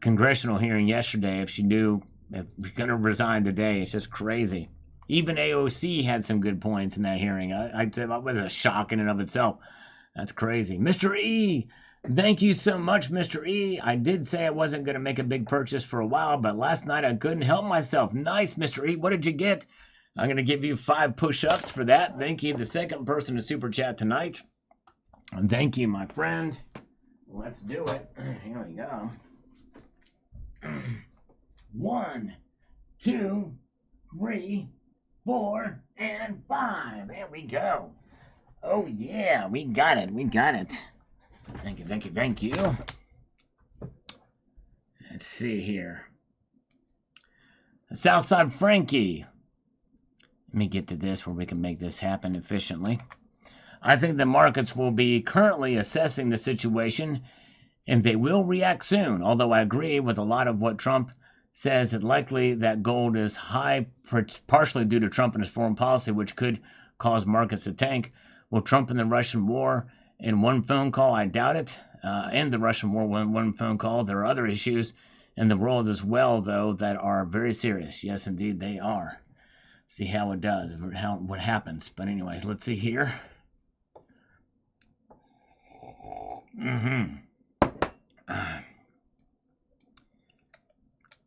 congressional hearing yesterday if she knew if she's going to resign today. It's just crazy. Even AOC had some good points in that hearing. It was a shock in and of itself. That's crazy. Mr. E, thank you so much, Mr. E. I did say I wasn't going to make a big purchase for a while, but last night I couldn't help myself. Nice, Mr. E. What did you get? I'm going to give you 5 push-ups for that. Thank you. The second person to super chat tonight. And thank you, my friend. Let's do it. Here we go. 1, 2, 3, 4, and 5. There we go. Oh, yeah. We got it. Thank you. Let's see here. Southside Frankie. Let me get to this where we can make this happen efficiently. I think the markets will be currently assessing the situation, and they will react soon, although I agree with a lot of what Trump says. It's likely that gold is high, partially due to Trump and his foreign policy, which could cause markets to tank. Will Trump end the Russian war in one phone call? I doubt it. End the Russian war in one phone call. There are other issues in the world as well, though, that are very serious. Yes, indeed, they are. See how it does, what happens. But anyways, let's see here.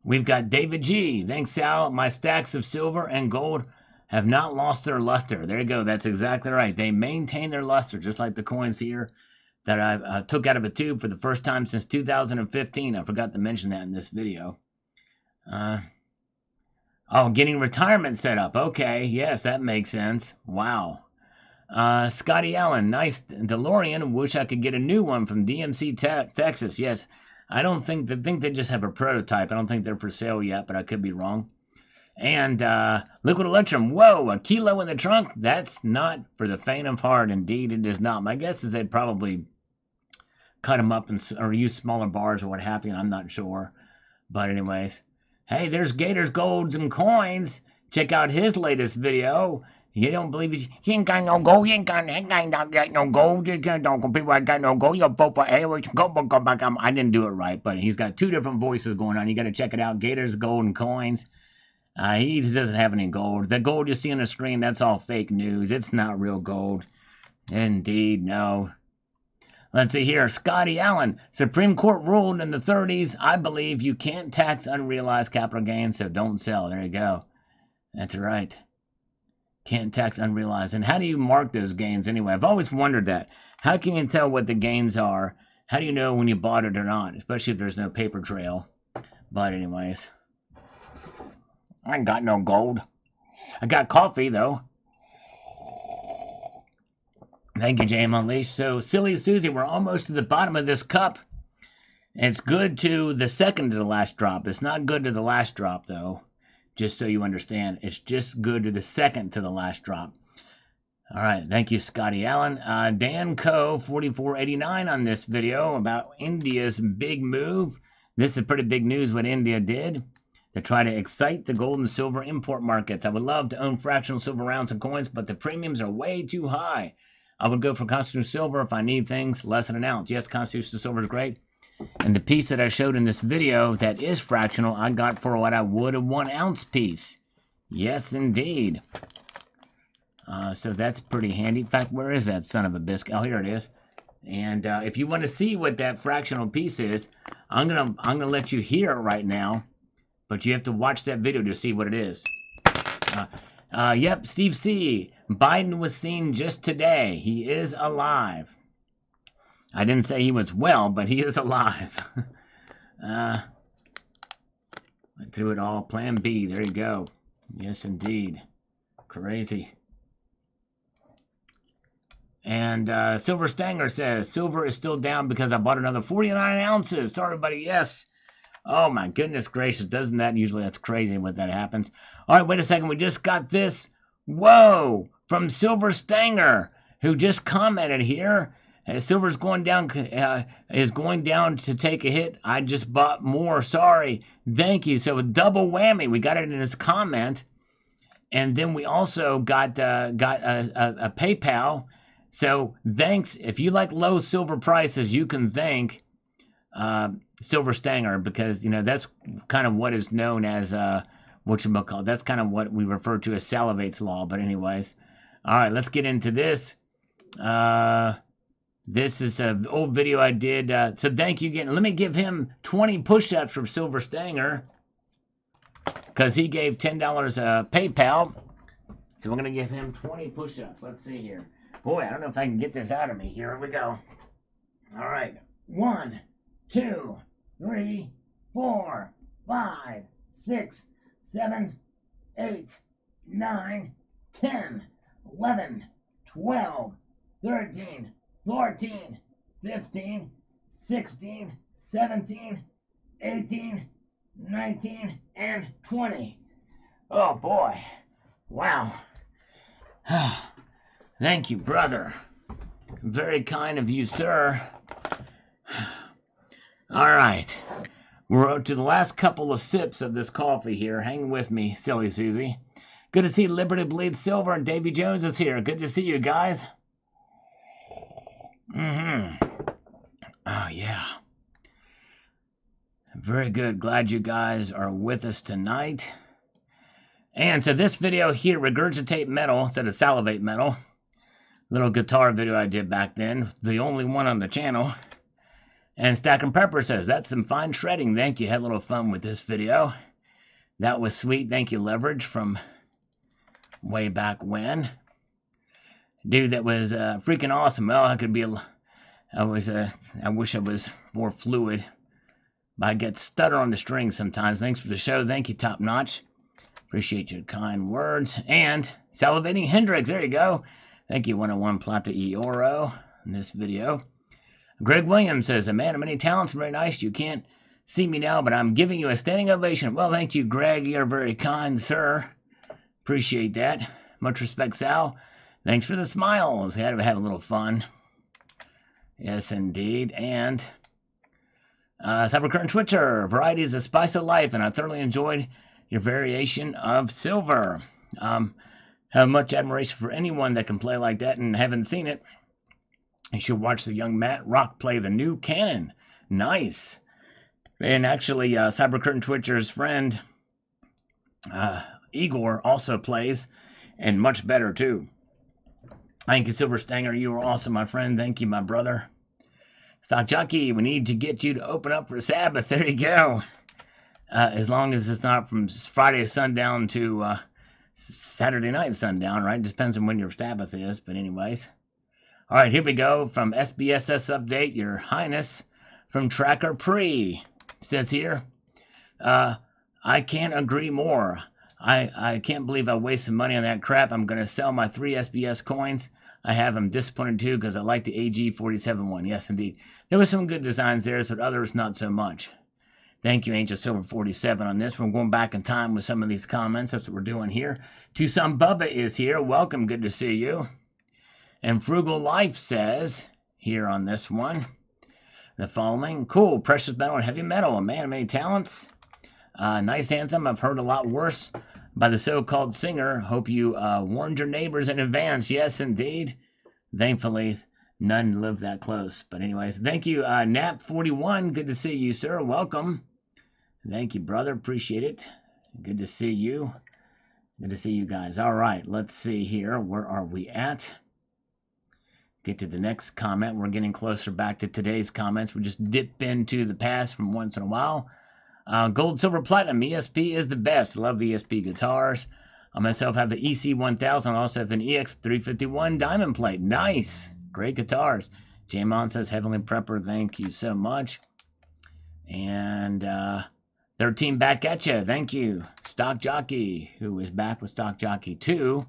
We've got David G. Thanks, Sal. My stacks of silver and gold have not lost their luster. There you go. That's exactly right. They maintain their luster, just like the coins here that I took out of a tube for the first time since 2015. I forgot to mention that in this video. Getting retirement set up. Okay, yes, that makes sense. Wow. Scotty Allen, nice DeLorean. Wish I could get a new one from DMC Texas. Yes, I don't think they just have a prototype. I don't think they're for sale yet, but I could be wrong. And liquid electrum, whoa, a kilo in the trunk? That's not for the faint of heart. Indeed, it is not. My guess is they'd probably cut them up or use smaller bars or what have you. I'm not sure. But anyways, hey, there's Gator's Golds and Coins. Check out his latest video. You don't believe he ain't got no gold. He ain't got no gold. You can't talk to people I got no gold. You're both go back. I didn't do it right, but he's got two different voices going on. You got to check it out. Gator's Gold and Coins. He doesn't have any gold. The gold you see on the screen, that's all fake news. It's not real gold. Indeed, no. Let's see here. Scotty Allen. Supreme Court ruled in the 30s, I believe you can't tax unrealized capital gains, so don't sell. There you go. That's right. Can't tax unrealized. And how do you mark those gains anyway? I've always wondered that. How can you tell what the gains are? How do you know when you bought it or not? Especially if there's no paper trail. But anyways. I ain't got no gold. I got coffee, though. Thank you, J.M. Unleashed. So, Silly Susie, we're almost to the bottom of this cup. It's good to the second to the last drop. It's not good to the last drop, though. Just so you understand. It's just good to the second to the last drop. All right. Thank you, Scotty Allen. Dan Co. 4489 on this video about India's big move. This is pretty big news what India did to try to excite the gold and silver import markets. I would love to own fractional silver rounds and coins, but the premiums are way too high. I would go for constitutional silver if I need things less than an ounce. Yes, constitutional silver is great. And the piece that I showed in this video that is fractional, I got for what I would a 1 ounce piece. Yes, indeed. So that's pretty handy. In fact, where is that son of a biscuit? Oh, here it is. And if you want to see what that fractional piece is, I'm gonna let you hear it right now. But you have to watch that video to see what it is. Yep, Steve C. Biden was seen just today. He is alive. I didn't say he was well, but he is alive. I threw it all. Plan B. There you go. Yes, indeed. Crazy. And Silver Stanger says, silver is still down because I bought another 49 ounces. Sorry, buddy. Yes. Oh, my goodness gracious. Doesn't that usually, that's crazy when that happens. All right, wait a second. We just got this. Whoa. From Silver Stanger, who just commented here. Silver's going down, is going down to take a hit. I just bought more. Sorry. Thank you. So a double whammy. We got it in his comment. And then we also got a PayPal. So thanks. If you like low silver prices, you can thank Silver Stanger, because that's kind of what is known as whatchamacallit. That's kind of what we refer to as Salivate's law. But anyways, all right, let's get into this. This is an old video I did. So thank you again. Let me give him 20 push-ups from Silver Stanger, because he gave $10 PayPal. So we're gonna give him 20 push-ups. Let's see here. Boy, I don't know if I can get this out of me. Here we go. All right. 1, 2, 3, 4, 5, 6, 7, 8, 9, 10, 11, 12, 13, 14, 15, 16, 17, 18, 19, and 20. Oh boy. Wow. Thank you, brother. Very kind of you, sir. All right. We're up to the last couple of sips of this coffee here. Hang with me, Silly Susie. Good to see Liberty Bleeds Silver and Davy Jones is here. Good to see you guys. Oh, yeah. Very good. Glad you guys are with us tonight. And so this video here, Regurgitate Metal instead of Salivate Metal. Little guitar video I did back then. The only one on the channel. And Stack and Pepper says, that's some fine shredding. Thank you. Had a little fun with this video. That was sweet. Thank you, Leverage, from way back when. Dude, that was freaking awesome. Well, I wish I was more fluid. But I get stutter on the string sometimes. Thanks for the show. Thank you, Top Notch. Appreciate your kind words. And Salivating Hendrix. There you go. Thank you, 101 Plata e Oro, in this video. Greg Williams says, a man of many talents, very nice. You can't see me now, but I'm giving you a standing ovation. Well, thank you, Greg. You're very kind, sir. Appreciate that. Much respect, Sal. Thanks for the smiles. Had to have a little fun. Yes, indeed. And Cybercurrent Twitcher, variety is a spice of life, and I thoroughly enjoyed your variation of silver. Have much admiration for anyone that can play like that and haven't seen it. You should watch the young Matt Rock play the new cannon. Nice. And actually, Cybercurtain Twitcher's friend, Igor, also plays, and much better, too. Thank you, Silver Stanger. You were awesome, my friend. Thank you, my brother. Stock Jockey, we need to get you to open up for Sabbath. There you go. As long as it's not from Friday sundown to Saturday night sundown, right? Depends on when your Sabbath is, but anyways. All right, here we go from SBSS Update, Your Highness, from Tracker Pre. Says here, I can't agree more. I can't believe I wasted money on that crap. I'm going to sell my 3 SBS coins. I have them disappointed too because I like the AG47 one. Yes, indeed. There were some good designs there, but others not so much. Thank you, Angel Silver 47 on this. We're going back in time with some of these comments. That's what we're doing here. Tucson Bubba is here. Welcome. Good to see you. And Frugal Life says, here on this one, the following. Cool. Precious metal and heavy metal. A man of many talents. Nice anthem. I've heard a lot worse by the so-called singer. Hope you warned your neighbors in advance. Yes, indeed. Thankfully, none live that close. But anyways, thank you, Nap41. Good to see you, sir. Welcome. Thank you, brother. Appreciate it. Good to see you. Good to see you guys. All right, let's see here. Where are we at? Get to the next comment. We're getting closer back to today's comments. We just dip into the past from once in a while. Gold, silver, platinum. ESP is the best. Love ESP guitars. I myself have the EC1000. I also have an EX351 diamond plate. Nice. Great guitars. Jamon says, Heavenly Prepper, thank you so much. And 13 back at you. Thank you. Stock Jockey, who is back with Stock Jockey 2.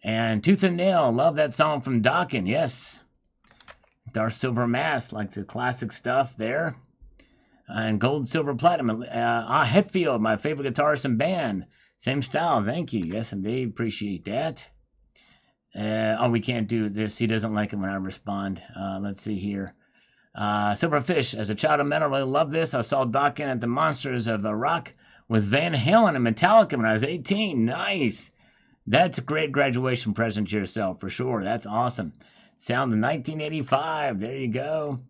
And Tooth and Nail, love that song from Dawkins, yes. Dark Silver Mask, like the classic stuff there. And Gold, Silver, Platinum. Hetfield, my favorite guitarist and band. Same style, thank you. Yes, indeed, appreciate that. We can't do this. He doesn't like it when I respond. Let's see here. Silverfish, as a child of metal, I really love this. I saw Dawkins at the Monsters of Rock with Van Halen and Metallica when I was 18. Nice. That's a great graduation present to yourself, for sure. That's awesome. Sound of 1985. There you go.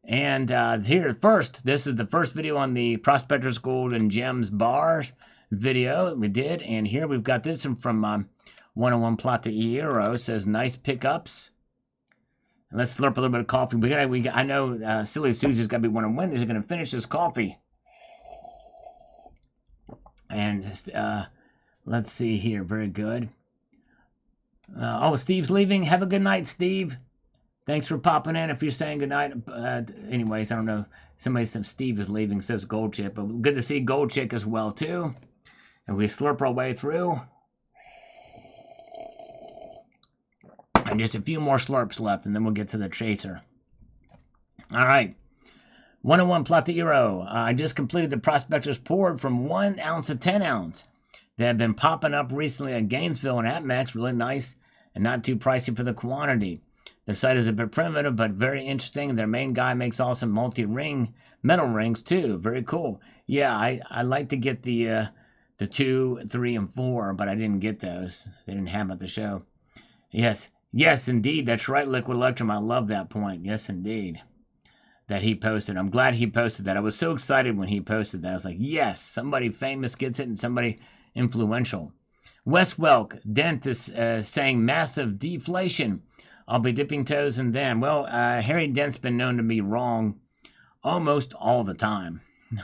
And here, first, this is the first video on the Prospector's Gold and Gems Bars video that we did. And here we've got this one from 101 Plata Euro. Says, nice pickups. Let's slurp a little bit of coffee. I know Silly Susie's got to be one of when is going to finish this coffee. And let's see here. Very good. Steve's leaving. Have a good night, Steve. Thanks for popping in. If you're saying good night. Anyways, I don't know. Somebody said Steve is leaving, says Gold Chip. But good to see Gold Chick as well, too. And we slurp our way through. And just a few more slurps left, and then we'll get to the chaser. All right. 101 Plata Euro. I just completed the Prospector's poured from 1 ounce to 10 ounce. They have been popping up recently at Gainesville and AppMax. Really nice and not too pricey for the quantity. Their site is a bit primitive, but very interesting. Their main guy makes awesome multi-ring metal rings, too. Very cool. Yeah, I like to get the 2, 3, and 4, but I didn't get those. They didn't have them at the show. Yes, indeed. That's right, Liquid Electrum. I love that point. Yes, indeed. That he posted. I'm glad he posted that. I was so excited when he posted that. I was like, yes, somebody famous gets it and somebody influential. Wes Welk, Dentist, saying massive deflation. I'll be dipping toes in them. Well, Harry Dent's been known to be wrong almost all the time.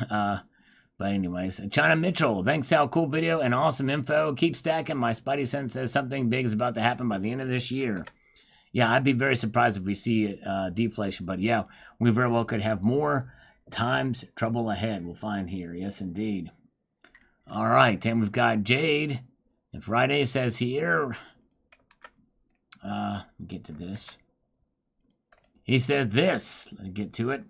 But anyways, China Mitchell, thanks Sal, cool video and awesome info. Keep stacking. My spidey sense says something big is about to happen by the end of this year. Yeah, I'd be very surprised if we see deflation. But yeah, we very well could have more times trouble ahead. We'll find here. Yes, indeed. All right, then we've got Jade. And Friday says here. Get to this. He said this. Let's get to it.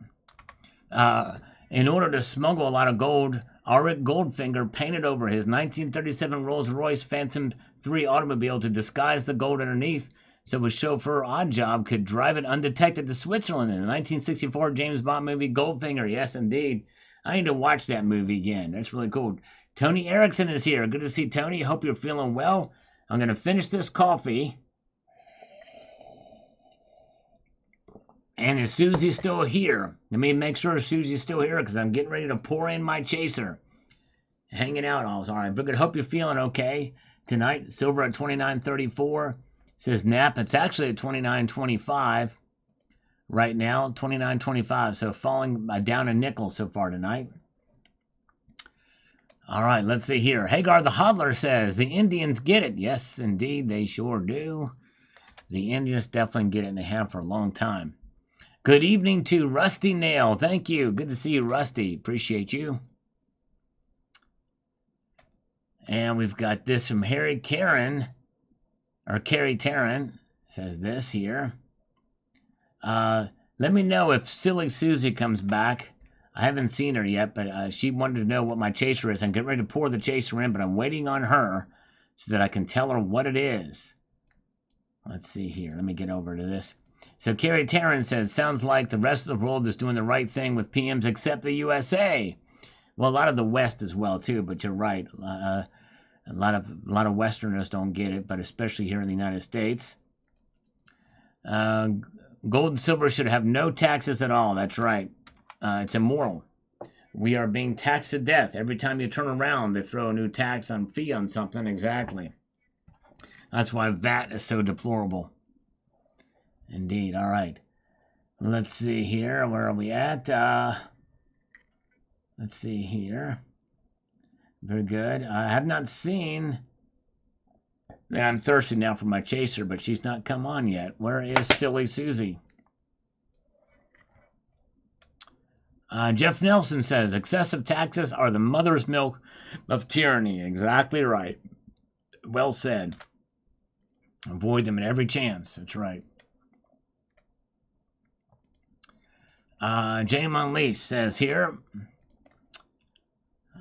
In order to smuggle a lot of gold, Auric Goldfinger painted over his 1937 Rolls-Royce Phantom III automobile to disguise the gold underneath so his chauffeur Oddjob could drive it undetected to Switzerland in the 1964 James Bond movie Goldfinger. Yes, indeed. I need to watch that movie again. That's really cool. Tony Erickson is here. Good to see Tony. Hope you're feeling well. I'm going to finish this coffee. And is Susie still here? Let me make sure Susie's still here because I'm getting ready to pour in my chaser. Hanging out all right. But good. Hope you're feeling okay tonight. Silver at 29.34. Says Nap. It's actually at 29.25 right now. 29.25. So falling down a nickel so far tonight. All right. Let's see here. Hagar the Hodler says the Indians get it. Yes, indeed. They sure do. The Indians definitely get it, and they have for a long time. Good evening to Rusty Nail. Thank you. Good to see you, Rusty. Appreciate you. And we've got this from Harry Karen, or Carrie Taryn, says this here. Let me know if Silly Susie comes back. I haven't seen her yet, but she wanted to know what my chaser is. I'm getting ready to pour the chaser in, but I'm waiting on her so that I can tell her what it is. Let's see here. Let me get over to this. So Carrie Taryn says, sounds like the rest of the world is doing the right thing with PMs except the USA. Well, a lot of the West as well, too, but you're right. A lot of Westerners don't get it, but especially here in the United States. Gold and silver should have no taxes at all. That's right. It's immoral. We are being taxed to death. Every time you turn around, they throw a new tax on fee on something. Exactly. That's why VAT is so deplorable. Indeed. All right. Let's see here. Where are we at? Let's see here. Very good. I have not seen... Man, I'm thirsty now for my chaser, but she's not come on yet. Where is Silly Susie? Jeff Nelson says, excessive taxes are the mother's milk of tyranny. Exactly right. Well said. Avoid them at every chance. That's right. James Unleashed says here.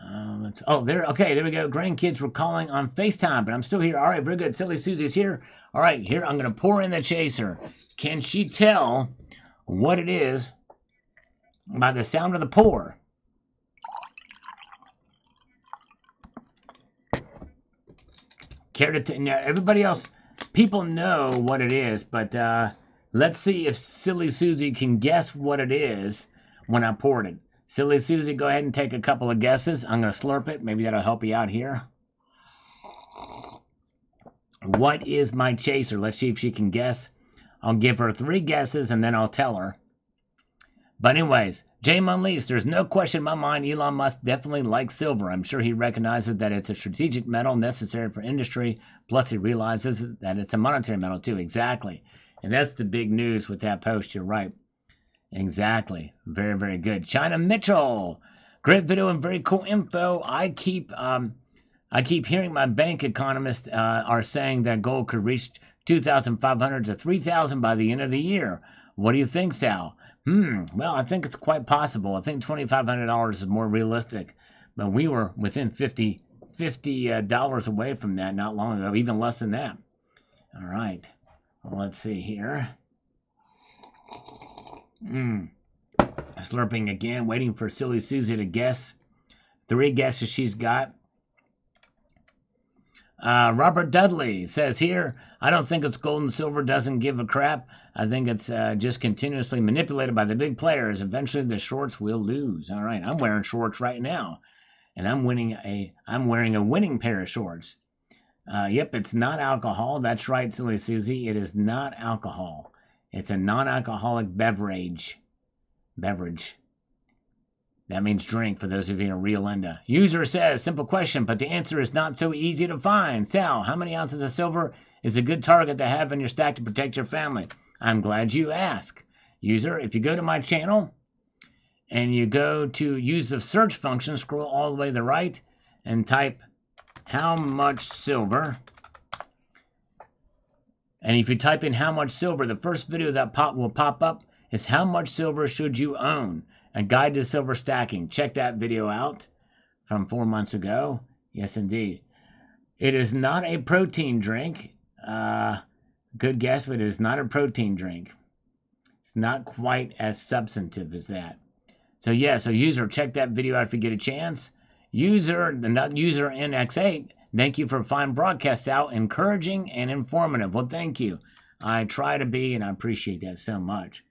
There we go. Grandkids were calling on FaceTime, but I'm still here. All right, very good. Silly Susie's here. All right, here, I'm going to pour in the chaser. Can she tell what it is by the sound of the pour? Now, everybody else, people know what it is, but let's see if Silly Susie can guess what it is when I poured it. Silly Susie, go ahead and take a couple of guesses. I'm going to slurp it. Maybe that'll help you out here. What is my chaser? Let's see if she can guess. I'll give her 3 guesses, and then I'll tell her. But anyways, James Unleashed, there's no question in my mind Elon Musk definitely likes silver. I'm sure he recognizes that it's a strategic metal necessary for industry. Plus, he realizes that it's a monetary metal, too. Exactly. And that's the big news with that post. You're right. Exactly. Very, very good. China Mitchell. Great video and very cool info. I keep hearing my bank economists are saying that gold could reach 2,500 to 3,000 by the end of the year. What do you think, Sal? Well, I think it's quite possible. I think $2,500 is more realistic. But we were within $50 away from that not long ago, even less than that. All right. Well, let's see here. Slurping again, waiting for Silly Susie to guess. 3 guesses she's got. Robert Dudley says here, I don't think it's gold and silver doesn't give a crap. I think it's just continuously manipulated by the big players. Eventually the shorts will lose. All right, I'm wearing shorts right now. And I'm wearing a winning pair of shorts. Yep, it's not alcohol. That's right, Silly Susie. It is not alcohol. It's a non-alcoholic beverage. That means drink for those of you in Rio Linda. User says, simple question, but the answer is not so easy to find. Sal, how many ounces of silver is a good target to have in your stack to protect your family? I'm glad you asked. User, if you go to my channel and you go to use the search function, scroll all the way to the right and type how much silver. And if you type in how much silver, the first video that will pop up is how much silver should you own? A Guide to Silver Stacking. Check that video out from 4 months ago. Yes, indeed. It is not a protein drink. Good guess, but it is not a protein drink. It's not quite as substantive as that. So yeah, so user, check that video out if you get a chance. User, not user NX8, thank you for fine broadcasts out, encouraging and informative. Well, thank you. I try to be, and I appreciate that so much.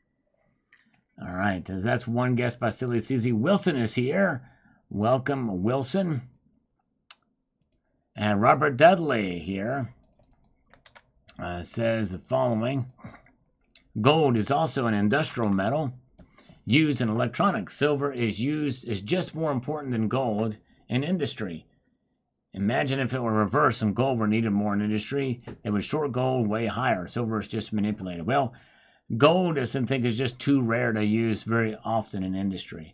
All right, that's one guest by Silly Susie. Wilson is here. Welcome, Wilson. And Robert Dudley here says the following. Gold is also an industrial metal used in electronics. Silver is just more important than gold in industry. Imagine if it were reversed and gold were needed more in industry, they would short gold way higher. Silver is just manipulated. Well, gold I think is just too rare to use very often in industry.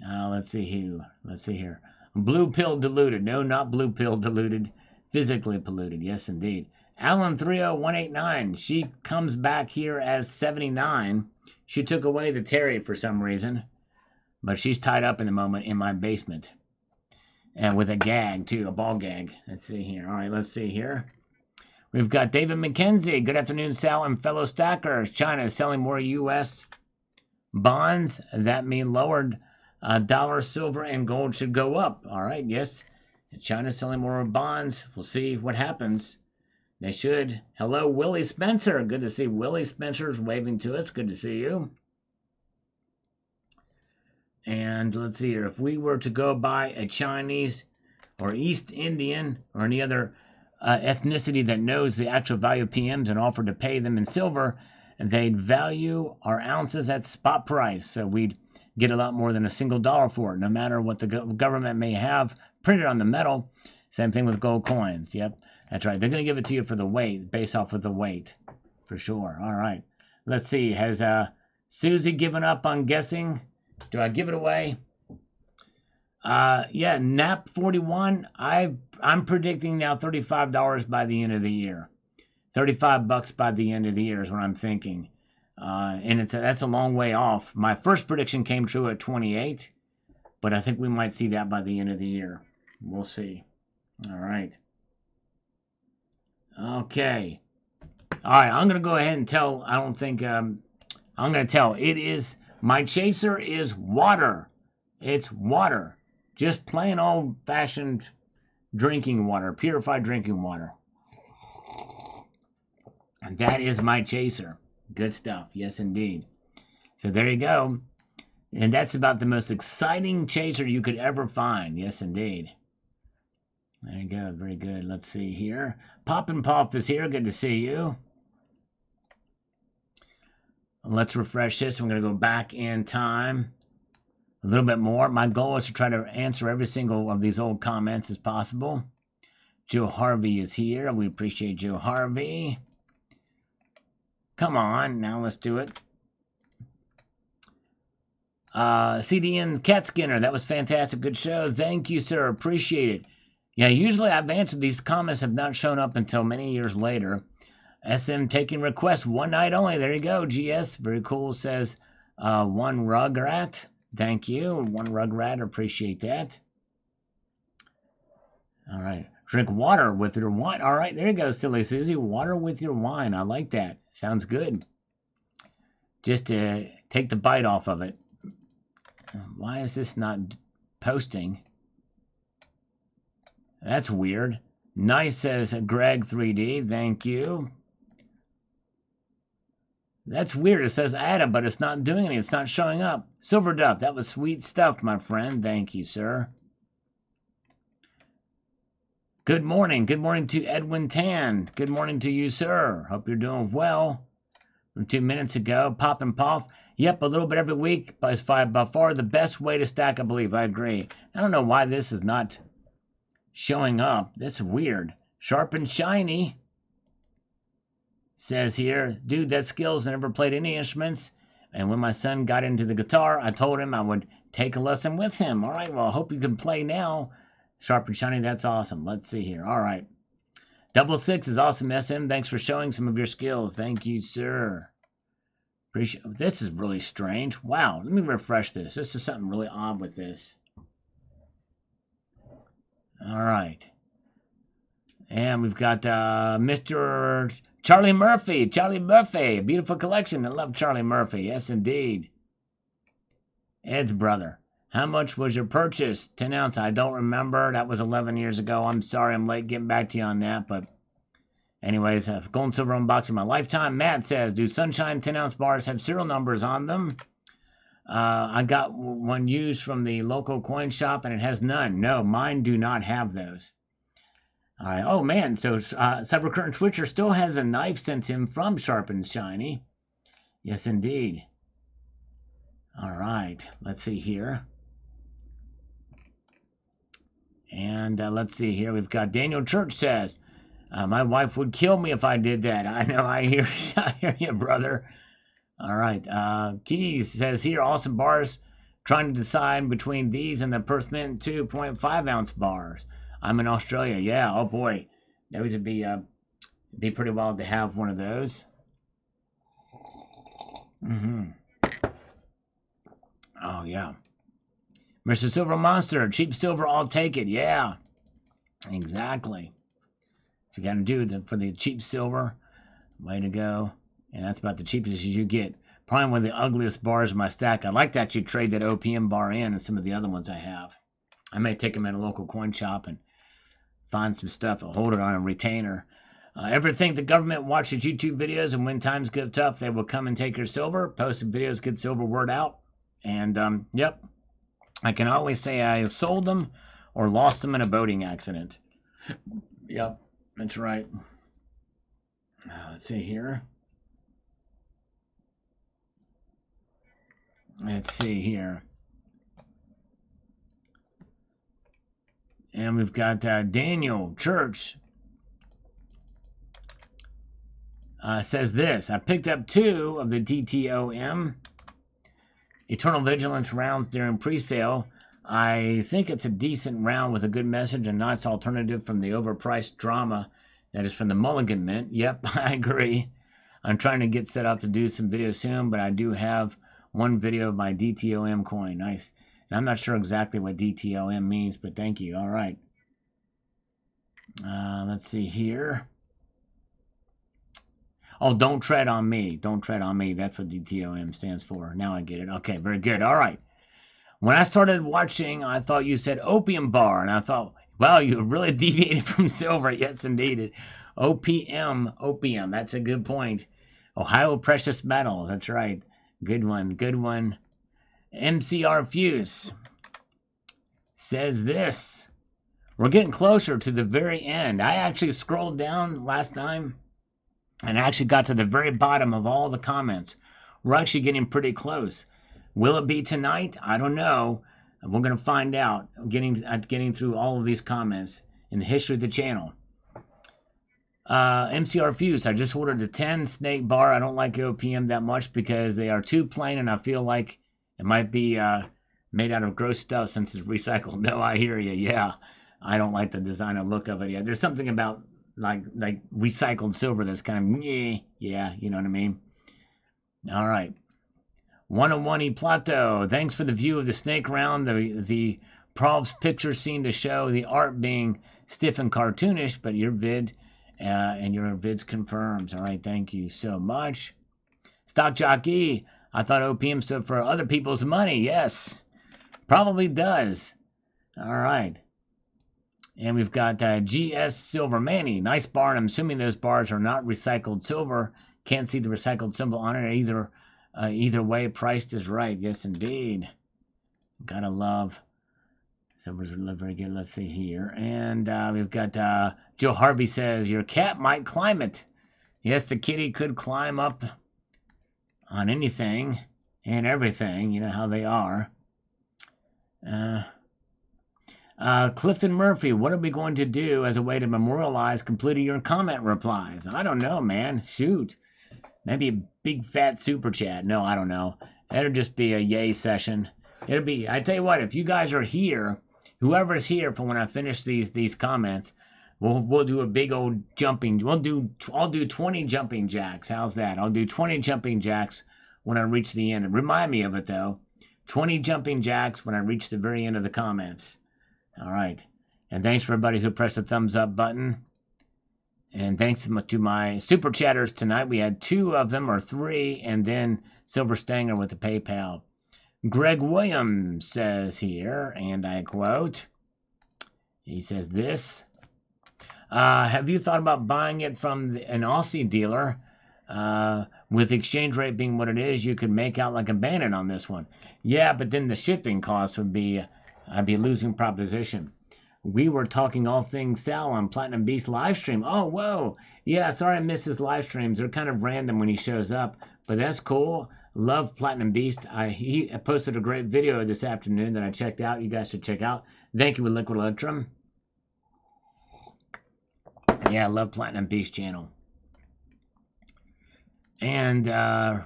Let's see here. Blue pill diluted. No, not blue pill diluted. Physically polluted. Yes, indeed. Alan 30189. She comes back here as 79. She took away the Terry for some reason, but she's tied up in the moment in my basement. And with a gag, too, a ball gag. Let's see here. All right, let's see here. We've got David McKenzie. Good afternoon, Sal and fellow stackers. China is selling more U.S. bonds. That mean lowered dollar, silver, and gold should go up. All right, yes. China's selling more bonds. We'll see what happens. They should. Hello, Willie Spencer. Good to see Willie Spencer's waving to us. Good to see you. And let's see here. If we were to go by a Chinese or East Indian or any other ethnicity that knows the actual value of PMs and offered to pay them in silver, they'd value our ounces at spot price. So we'd get a lot more than a single dollar for it, no matter what the government may have printed on the metal. Same thing with gold coins. Yep, that's right. They're going to give it to you for the weight, based off of the weight, for sure. All right. Let's see. Has Susie given up on guessing? Do I give it away? Yeah, NAP 41. I'm predicting now $35 by the end of the year. $35 by the end of the year is what I'm thinking. And that's a long way off. My first prediction came true at 28, but I think we might see that by the end of the year. We'll see. All right. Okay. All right, I'm going to go ahead and tell. I don't think I'm going to tell. It is, my chaser is water. It's water. Just plain old-fashioned drinking water, purified drinking water. And that is my chaser. Good stuff. Yes, indeed. So there you go. And that's about the most exciting chaser you could ever find. Yes, indeed. There you go. Very good. Let's see here. Pop and Puff is here. Good to see you. Let's refresh this. I'm going to go back in time a little bit more. My goal is to try to answer every single of these old comments as possible. Joe Harvey is here. We appreciate Joe Harvey. Come on. Now let's do it. CDN Cat Skinner. That was fantastic. Good show. Thank you, sir. Appreciate it. Yeah, usually I've answered these comments have not shown up until many years later. SM taking request one night only. There you go, GS. Very cool. Says one Rugrat. Thank you. One Rugrat. Appreciate that. All right. Drink water with your wine. All right. There you go, Silly Susie. Water with your wine. I like that. Sounds good. Just to take the bite off of it. Why is this not posting? That's weird. Nice, says Greg 3D. Thank you. That's weird. It says Adam, but it's not doing anything. It's not showing up. Silver Duff. That was sweet stuff, my friend. Thank you, sir. Good morning. Good morning to Edwin Tan. Good morning to you, sir. Hope you're doing well. From 2 minutes ago, Pop and Puff. Yep, a little bit every week, but it's by far the best way to stack, I believe. I agree. I don't know why this is not showing up. This is weird. Sharp and shiny. Says here, dude, that skills. I never played any instruments. And when my son got into the guitar, I told him I would take a lesson with him. All right, well, I hope you can play now. Sharp and shiny, that's awesome. Let's see here. All right. 66 is awesome, SM. Thanks for showing some of your skills. Thank you, sir. This is really strange. Wow, let me refresh this. This is something really odd with this. All right. And we've got Mr. Charlie Murphy. Charlie Murphy. Beautiful collection. I love Charlie Murphy. Yes, indeed. Ed's brother. How much was your purchase? 10 ounce. I don't remember. That was 11 years ago. I'm sorry I'm late getting back to you on that. But anyways, gold and silver unboxing my lifetime. Matt says, do Sunshine 10 ounce bars have serial numbers on them? I got one used from the local coin shop and it has none. No, mine do not have those. All right. Oh, man. So Cybercurrent Switcher still has a knife sent him from Sharp and Shiny. Yes, indeed. All right. Let's see here. And let's see here. We've got Daniel Church says, my wife would kill me if I did that. I know. I hear you, brother. All right. Keys says here, awesome bars. Trying to decide between these and the Perth Mint 2.5 ounce bars. I'm in Australia. Yeah. Oh boy, those would be pretty wild to have one of those. Oh yeah. Mr. Silver Monster, cheap silver, I'll take it. Yeah. Exactly. So you got to do for the cheap silver. Way to go. And that's about the cheapest you get. Probably one of the ugliest bars in my stack. I'd like to actually trade that OPM bar in and some of the other ones I have. I may take them at a local coin shop and find some stuff. I'll hold it on a retainer. Ever think the government watches YouTube videos and when times get tough, they will come and take your silver? Post some videos, get silver word out. And, yep. I can always say I sold them or lost them in a boating accident. Yep, that's right. Let's see here. Let's see here. And we've got Daniel Church says this. I picked up 2 of the DTOM Eternal Vigilance rounds during pre-sale. I think it's a decent round with a good message and nice alternative from the overpriced drama that is from the Mulligan Mint. Yep, I agree. I'm trying to get set up to do some videos soon, but I do have one video of my DTOM coin. Nice. And I'm not sure exactly what DTOM means, but thank you. All right. Let's see here. Oh, don't tread on me. Don't tread on me. That's what DTOM stands for. Now I get it. Okay, very good. All right. When I started watching, I thought you said opium bar, and I thought, wow, you really deviated from silver. Yes, indeed. OPM, opium. That's a good point. Ohio Precious Metal. That's right. Good one. Good one. MCR Fuse says this. We're getting closer to the very end. I actually scrolled down last time and I actually got to the very bottom of all the comments. We're actually getting pretty close. Will it be tonight? I don't know. We're going to find out. Getting through all of these comments in the history of the channel. MCR Fuse. I just ordered a 10 snake bar. I don't like OPM that much because they are too plain and I feel like it might be made out of gross stuff since it's recycled. No, I hear you. Yeah. I don't like the design and look of it. Yeah, there's something about like recycled silver that's kind of yeah, you know what I mean. All right. 101 E Plateau. Thanks for the view of the snake round. The Prov's picture seemed to show the art being stiff and cartoonish, but your vid and your vids confirms. All right, thank you so much. Stock Jockey. I thought OPM stood for other people's money. Yes, probably does. All right. And we've got GS Silver Manny. Nice bar, and I'm assuming those bars are not recycled silver. Can't see the recycled symbol on it either. Either way, priced is right. Yes, indeed. Gotta love. Silver's very good. Let's see here. And we've got Joe Harvey says, your cat might climb it. Yes, the kitty could climb up on anything and everything. You know how they are. Clifton Murphy, what are we going to do as a way to memorialize completing your comment replies? I don't know, man. Shoot. Maybe a big fat super chat. No, I don't know. It'll just be a yay session. It'll be, I tell you what, if you guys are here, whoever's here for when I finish these comments, we'll do a big old jumping. I'll do 20 jumping jacks. How's that? I'll do 20 jumping jacks when I reach the end. Remind me of it, though. 20 jumping jacks when I reach the very end of the comments. All right. And thanks for everybody who pressed the thumbs up button. And thanks to my super chatters tonight. We had 2 of them, or 3, and then Silver Stanger with the PayPal. Greg Williams says here, and I quote, he says this, have you thought about buying it from an Aussie dealer? With exchange rate being what it is, you could make out like a bandit on this one. Yeah, but then the shipping costs would be, I'd be losing proposition. We were talking all things Sal on Platinum Beast live stream. Oh, whoa. Yeah, sorry I missed his live streams. They're kind of random when he shows up, but that's cool. Love Platinum Beast. He posted a great video this afternoon that I checked out. You guys should check out. Thank you, Liquid Electrum. Yeah, I love Platinum Beast channel. And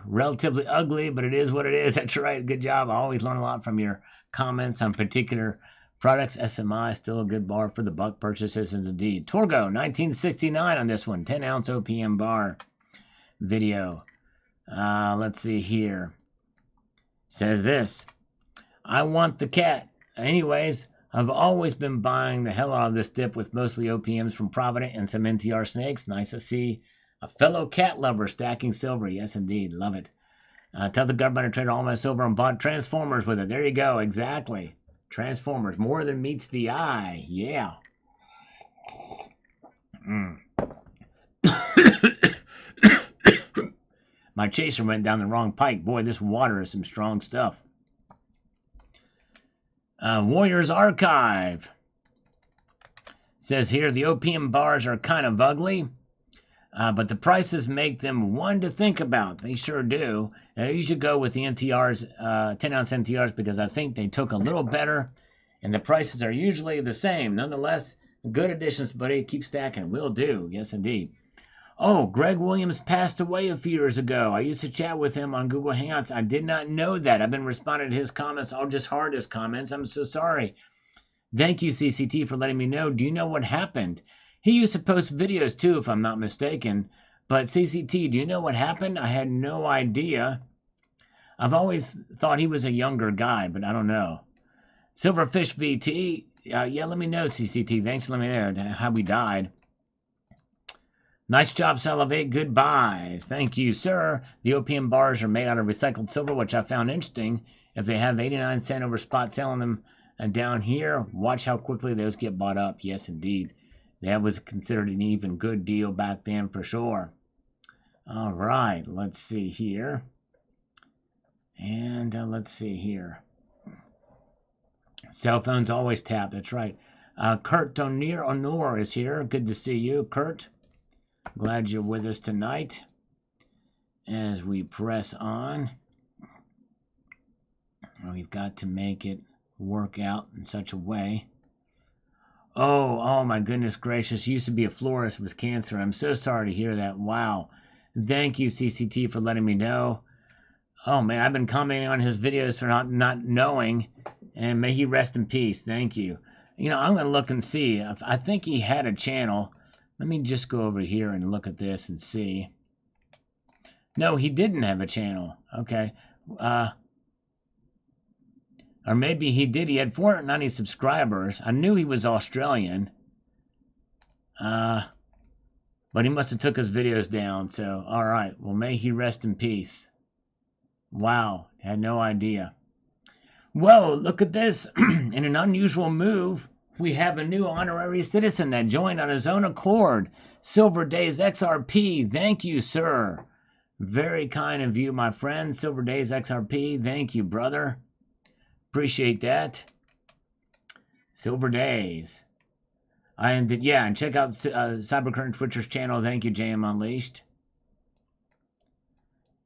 relatively ugly, but it is what it is. That's right. Good job. I always learn a lot from your comments on particular products. SMI, still a good bar for the buck purchases, and indeed. Torgo, 1969 on this one. 10-ounce OPM bar video. Let's see here. Says this. I want the cat. Anyways, I've always been buying the hell out of this dip with mostly OPMs from Provident and some NTR snakes. Nice to see a fellow cat lover stacking silver. Yes, indeed. Love it. Tell the government to trade all my silver and bought Transformers with it. There you go. Exactly. Transformers. More than meets the eye. Yeah. My chaser went down the wrong pike. Boy, this water is some strong stuff. Warriors Archive says here, the OPM bars are kind of ugly. But the prices make them one to think about. They sure do. You should go with the NTRs, 10-ounce NTRs, because I think they took a little better, and the prices are usually the same. Nonetheless, good additions, buddy. Keep stacking. Will do. Yes, indeed. Oh, Greg Williams passed away a few years ago. I used to chat with him on Google Hangouts. I did not know that. I've been responding to his comments. I'll just heart his comments. I'm so sorry. Thank you, CCT, for letting me know. Do you know what happened? He used to post videos, too, if I'm not mistaken. But CCT, do you know what happened? I had no idea. I've always thought he was a younger guy, but I don't know. Silverfish VT, yeah, let me know, CCT. Thanks for letting me know how we died. Nice job, Salivate. Goodbyes. Thank you, sir. The OPM bars are made out of recycled silver, which I found interesting. If they have 89 cent over spot selling them down here, watch how quickly those get bought up. Yes, indeed. That was considered an even good deal back then for sure. All right, let's see here. And let's see here. Cell phones always tap, that's right. Kurt Tonir Honor is here. Good to see you, Kurt. Glad you're with us tonight as we press on. We've got to make it work out in such a way. Oh my goodness gracious. Used to be a florist with cancer. I'm so sorry to hear that. Wow. Thank you, CCT, for letting me know. Oh, man, I've been commenting on his videos for not knowing, and may he rest in peace. Thank you. You know, I'm going to look and see. I think he had a channel. Let me just go over here and look at this and see. No, he didn't have a channel. Okay. Or maybe he did. He had 490 subscribers. I knew he was Australian. But he must have took his videos down. So, all right. Well, may he rest in peace. Wow. Had no idea. Whoa, look at this. In an unusual move, we have a new honorary citizen that joined on his own accord. Silver Days XRP. Thank you, sir. Very kind of you, my friend. Silver Days XRP. Thank you, brother. Appreciate that. Silver Days. And check out Cybercurrent Twitcher's channel. Thank you, JM Unleashed.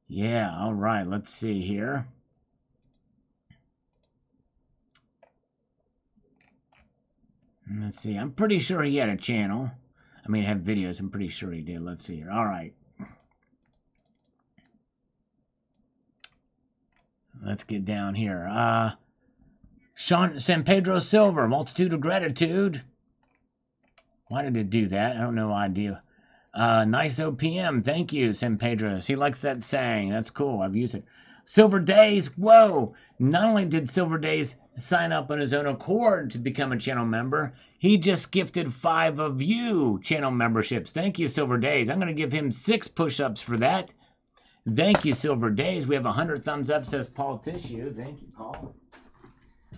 Yeah, all right. Let's see here. Let's see. I'm pretty sure he had a channel. I mean, have videos. I'm pretty sure he did. Let's see here. All right. Let's get down here. Sean San Pedro Silver, Multitude of Gratitude. Why did it do that? I don't know idea. Nice OPM. Thank you, San Pedro. He likes that saying. That's cool. I've used it. Silver Days, whoa! Not only did Silver Days sign up on his own accord to become a channel member, he just gifted 5 of you channel memberships. Thank you, Silver Days. I'm going to give him 6 push-ups for that. Thank you, Silver Days. We have 100 thumbs up, says Paul Tissue. Thank you, Paul.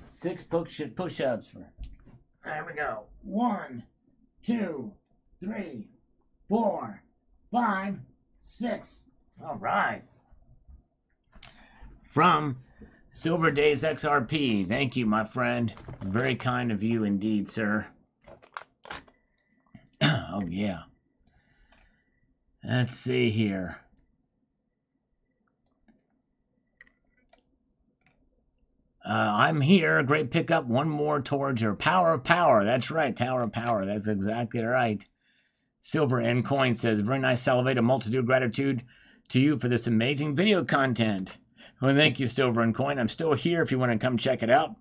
6 push-ups for... There we go. 1, 2, 3, 4, 5, 6. All right. From Silver Days XRP. Thank you, my friend. Very kind of you indeed, sir. Oh, yeah. Let's see here. I'm here. Great pickup. One more towards your power of power. That's right. Tower of power. That's exactly right. Silver and Coin says, very nice, Salivate. A multitude of gratitude to you for this amazing video content. Well, thank you, Silver and Coin. I'm still here if you want to come check it out.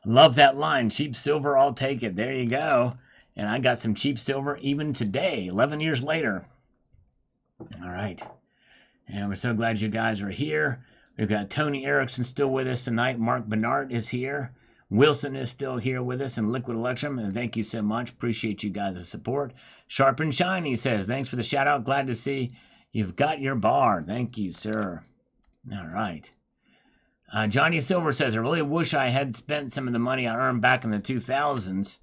Love that line. Cheap silver, I'll take it. There you go. And I got some cheap silver even today, 11 years later. All right. And we're so glad you guys are here. We've got Tony Erickson still with us tonight. Mark Bernard is here. Wilson is still here with us in Liquid Electrum. And thank you so much. Appreciate you guys' support. Sharp and Shiny says, thanks for the shout out. Glad to see you've got your bar. Thank you, sir. All right. Johnny Silver says, I really wish I had spent some of the money I earned back in the 2000s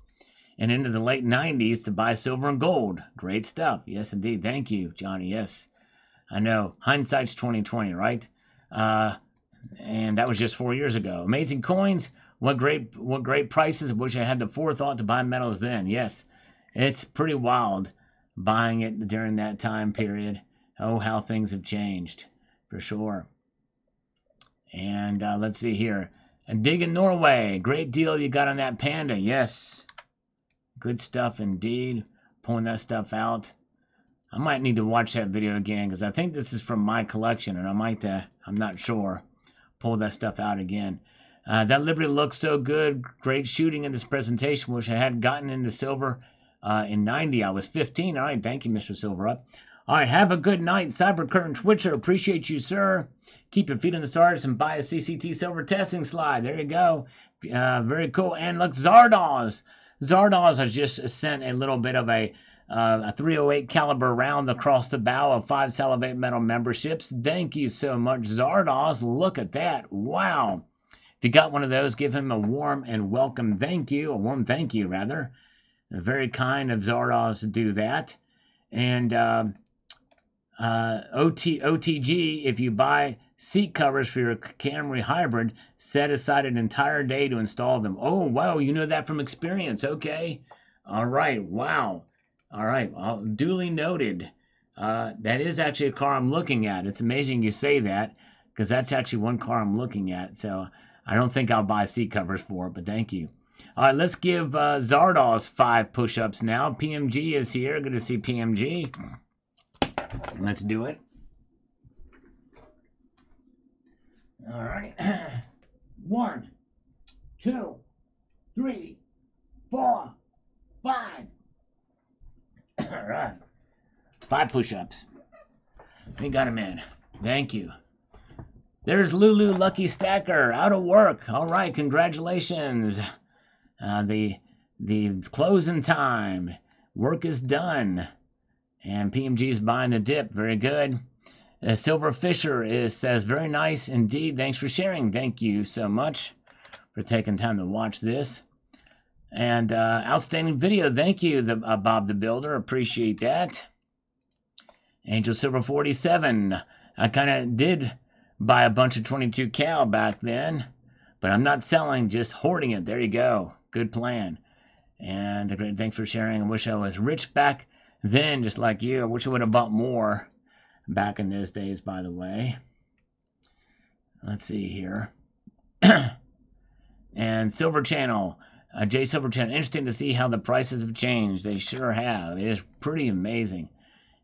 and into the late 90s to buy silver and gold. Great stuff. Yes, indeed. Thank you, Johnny. Yes. I know. Hindsight's 2020, right? And that was just 4 years ago. Amazing coins. What great prices. I wish I had the forethought to buy metals then. Yes. It's pretty wild buying it during that time period. Oh, how things have changed. For sure. And let's see here. And Dig in Norway. Great deal you got on that panda. Yes. Good stuff indeed. Pulling that stuff out. I might need to watch that video again because I think this is from my collection and I might, I'm not sure, pull that stuff out again. That Liberty looks so good. Great shooting in this presentation. Wish I had gotten into silver in 90. I was 15. All right. Thank you, Mr. Silver Up. All right. Have a good night. Cyber Curtain Twitcher. Appreciate you, sir. Keep your feet on the stars and buy a CCT silver testing slide. There you go. Very cool. And look, Zardoz. Zardoz has just sent a little bit of a 308 caliber round across the bow of 5 Salivate Metal memberships. Thank you so much, Zardoz. Look at that. Wow. If you got one of those, give him a warm and welcome thank you. A warm thank you, rather. Very kind of Zardoz to do that. And OTG, if you buy seat covers for your Camry Hybrid, set aside an entire day to install them. Oh, wow. You know that from experience. Okay. All right. Wow. All right, well, duly noted. That is actually a car I'm looking at. It's amazing you say that, because that's actually one car I'm looking at. So I don't think I'll buy seat covers for it, but thank you. All right, let's give Zardoz 5 push-ups now. PMG is here. Good to see PMG. Let's do it. All right. 1, 2, 3, 4, 5. All right. 5 push-ups. We got him in. Thank you. There's Lulu Lucky Stacker out of work. All right, congratulations. The closing time. Work is done. And PMG's buying the dip. Very good. Silver Fisher says, very nice indeed. Thanks for sharing. Thank you so much for taking time to watch this. And outstanding video. Thank you, Bob the Builder. Appreciate that. Angel Silver 47. I kind of did buy a bunch of 22 cal back then, but I'm not selling, just hoarding it. There you go. Good plan. And thanks for sharing. I wish I was rich back then, just like you. I wish I would have bought more back in those days, by the way. Let's see here. And Silver Channel. J Silver Channel. Interesting to see how the prices have changed. They sure have. It is pretty amazing.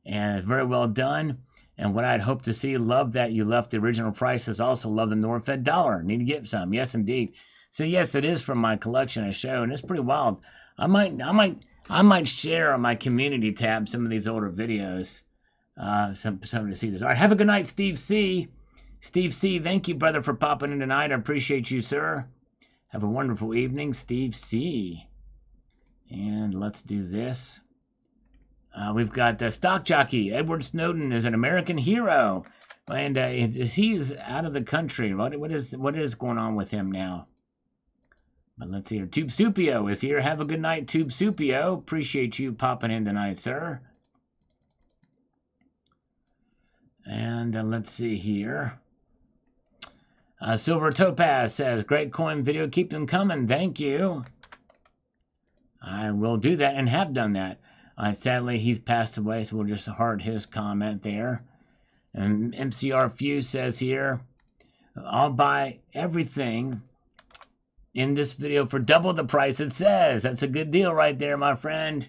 And it's very well done. And what I'd hope to see, love that you left the original prices. Also love the Norfed dollar. Need to get some. Yes, indeed. So yes, it is from my collection I show, and it's pretty wild. I might share on my community tab some of these older videos. Somebody to see this. All right, have a good night, Steve C. Steve C., thank you, brother, for popping in tonight. I appreciate you, sir. Have a wonderful evening, Steve C. And let's do this. We've got Stock Jockey. Edward Snowden is an American hero. And he's out of the country. What is going on with him now? But let's see here. Tube Supio is here. Have a good night, Tube Supio. Appreciate you popping in tonight, sir. And let's see here. Silver Topaz says, great coin video. Keep them coming. Thank you. I will do that and have done that. Sadly, he's passed away, so we'll just heart his comment there. And MCR Fuse says here, I'll buy everything in this video for double the price it says. That's a good deal right there, my friend.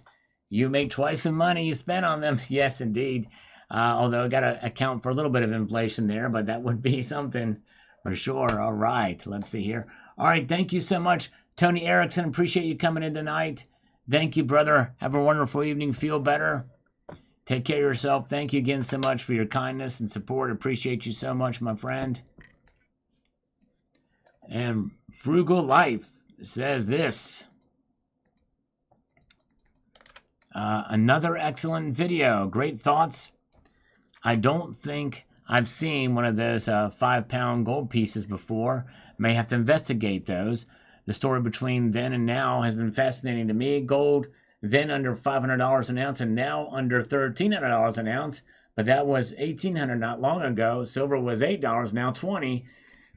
You make twice the money you spent on them. Yes, indeed. Although I got to account for a little bit of inflation there, but that would be something for sure. All right, let's see here. All right, thank you so much, Tony Erickson. Appreciate you coming in tonight. Thank you, brother. Have a wonderful evening. Feel better. Take care of yourself. Thank you again so much for your kindness and support. Appreciate you so much, my friend. And Frugal Life says this. Another excellent video. Great thoughts. I don't think I've seen one of those 5-pound gold pieces before. May have to investigate those. The story between then and now has been fascinating to me. Gold then under $500 an ounce and now under $1,300 an ounce. But that was $1,800 not long ago. Silver was $8, now $20.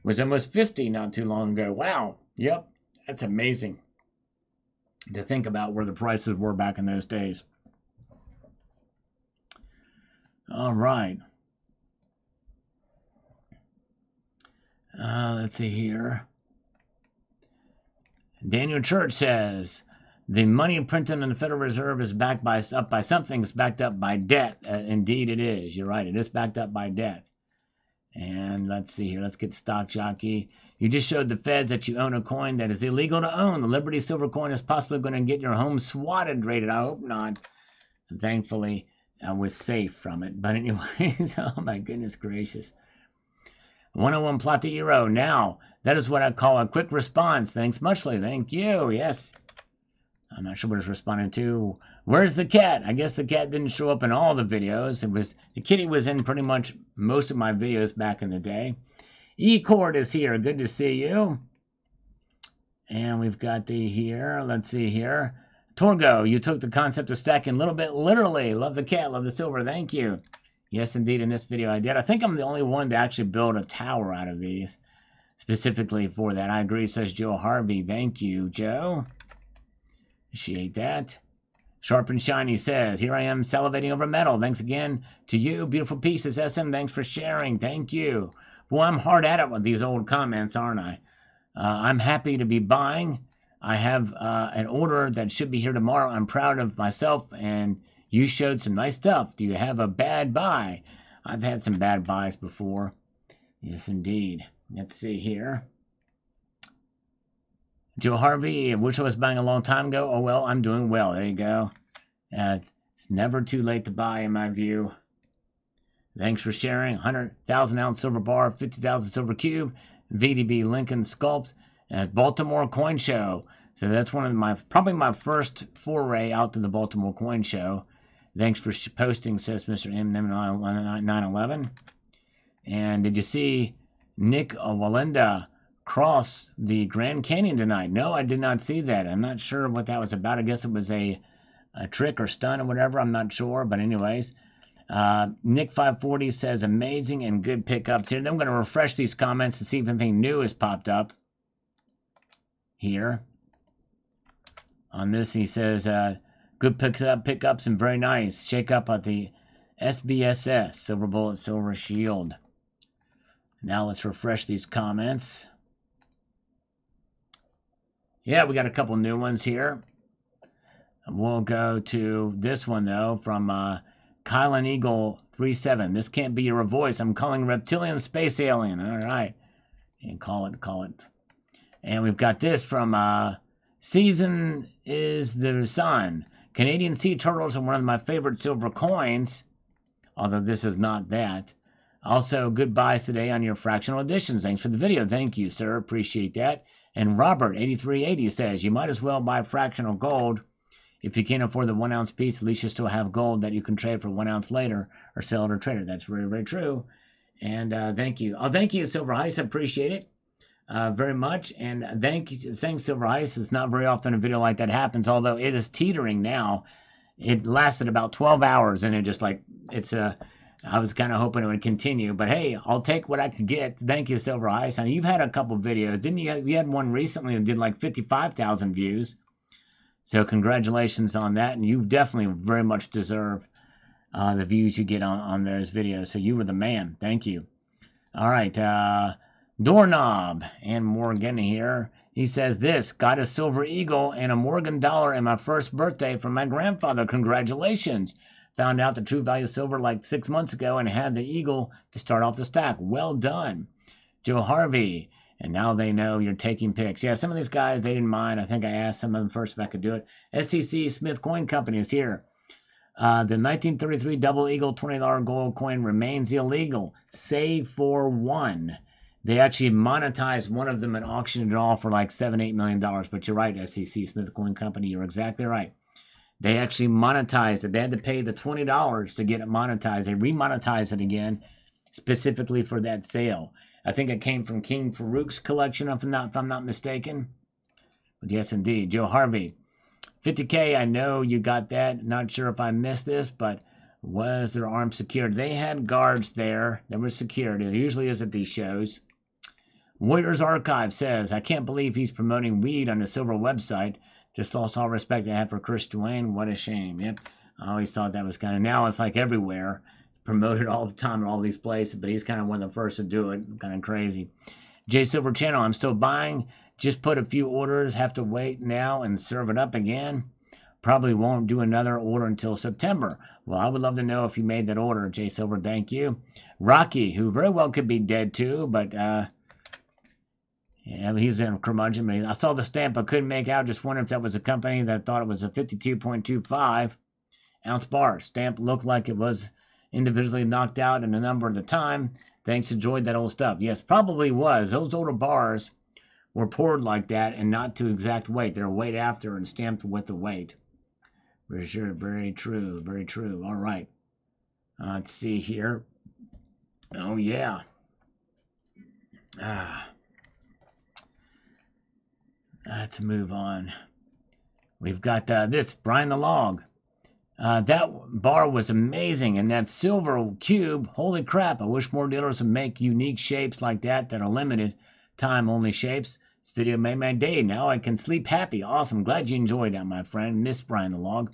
Was almost $50 not too long ago. Wow. Yep. That's amazing to think about where the prices were back in those days. All right. Let's see here. Daniel Church says, the money printed on the Federal Reserve is backed up by something. It's backed up by debt. Indeed it is. You're right. It is backed up by debt. And let's see here. Let's get Stock Jockey. You just showed the feds that you own a coin that is illegal to own. The Liberty Silver coin is possibly going to get your home swatted rated. I hope not. Thankfully, I was safe from it. But anyways, oh my goodness gracious. 101 Platero. Now, that is what I call a quick response. Thanks muchly. Thank you. Yes. I'm not sure what it's responding to. Where's the cat? I guess the cat didn't show up in all the videos. The kitty was in pretty much most of my videos back in the day. E-Cord is here. Good to see you. And we've got the here. Let's see here. Torgo, you took the concept of stacking a little bit literally. Love the cat. Love the silver. Thank you. Yes, indeed, in this video I did. I think I'm the only one to actually build a tower out of these. Specifically for that. I agree, says Joe Harvey. Thank you, Joe. Appreciate that. Sharp and Shiny says, here I am salivating over metal. Thanks again to you. Beautiful pieces, SM. Thanks for sharing. Thank you. Boy, I'm hard at it with these old comments, aren't I? I'm happy to be buying. I have an order that should be here tomorrow. I'm proud of myself, and you showed some nice stuff. Do you have a bad buy? I've had some bad buys before. Yes, indeed. Let's see here. Joe Harvey, I wish I was buying a long time ago. Oh, well, I'm doing well. There you go. It's never too late to buy, in my view. Thanks for sharing. 100,000 ounce silver bar, 50,000 silver cube, VDB Lincoln Sculpt, at Baltimore Coin Show. So that's one of probably my first foray out to the Baltimore Coin Show. Thanks for posting, says Mr. M911. And did you see Nick Walenda cross the Grand Canyon tonight? No, I did not see that. I'm not sure what that was about. I guess it was a trick or stunt or whatever. I'm not sure. But anyways, Nick540 says amazing and good pickups here. Then I'm going to refresh these comments to see if anything new has popped up here. On this, he says, good pickups and very nice. Shake up at the SBSS, Silver Bullet, Silver Shield. Now let's refresh these comments. Yeah, we got a couple new ones here. We'll go to this one, though, from Kylan Eagle 37. This can't be your voice. I'm calling reptilian space alien. All right. And call it. And we've got this from Season is the Sun. Canadian sea turtles are one of my favorite silver coins. Although this is not that. Also, good buys today on your fractional editions. Thanks for the video. Thank you, sir. Appreciate that. And Robert8380 says, you might as well buy fractional gold. If you can't afford the 1 ounce piece, at least you still have gold that you can trade for 1 ounce later or sell it or trade it. That's very, very true. And thank you. Oh, thank you, Silver Ice. I appreciate it very much. And thanks, Silver Ice. It's not very often a video like that happens, although it is teetering now. It lasted about 12 hours, and it just like, I was kind of hoping it would continue, but hey, I'll take what I could get. Thank you, Silver Ice. And you've had a couple videos, didn't you? You had one recently that did like 55,000 views. So congratulations on that, and you definitely very much deserve the views you get on those videos. So you were the man. Thank you. All right, Doorknob and Morgan here. He says this, got a silver eagle and a Morgan dollar in my first birthday from my grandfather. Congratulations. Found out the true value of silver like 6 months ago and had the eagle to start off the stack. Well done. Joe Harvey. And now they know you're taking pics. Yeah, some of these guys, they didn't mind. I think I asked some of them first if I could do it. SEC Smith Coin Company is here. The 1933 Double Eagle $20 gold coin remains illegal, save for one. They actually monetized one of them and auctioned it off for like $7-8 million. But you're right, SEC Smith Coin Company. You're exactly right. They actually monetized it. They had to pay the $20 to get it monetized. They remonetized it again specifically for that sale. I think it came from King Farouk's collection, if I'm not mistaken. But yes, indeed. Joe Harvey. 50K, I know you got that. Not sure if I missed this, but was their arm secured? They had guards there. There was security. There usually is at these shows. Warriors Archive says, I can't believe he's promoting weed on the silver website. Just lost all respect I had for Chris Duane. What a shame. Yep. I always thought that was kind of, now it's like everywhere. Promoted all the time in all these places, but he's kind of one of the first to do it. Kind of crazy. J Silver Channel, I'm still buying. Just put a few orders. Have to wait now and serve it up again. Probably won't do another order until September. Well, I would love to know if you made that order, J Silver. Thank you. Rocky, who very well could be dead too, but yeah, he's in curmudgeon. I saw the stamp, but couldn't make out. Just wonder if that was a company that thought it was a 52.25 ounce bar. Stamp looked like it was individually knocked out and a number at the time. Thanks, enjoyed that old stuff. Yes, probably was. Those older bars were poured like that and not to exact weight. They're weighed after and stamped with the weight. For sure. Very true. Very true. All right. Let's see here. Oh, yeah. Let's move on. We've got this, Brian the Log. That bar was amazing, and that silver cube, holy crap, I wish more dealers would make unique shapes like that are limited time only shapes. This video made my day. Now I can sleep happy. Awesome. Glad you enjoyed that, my friend. Miss Brian the Log.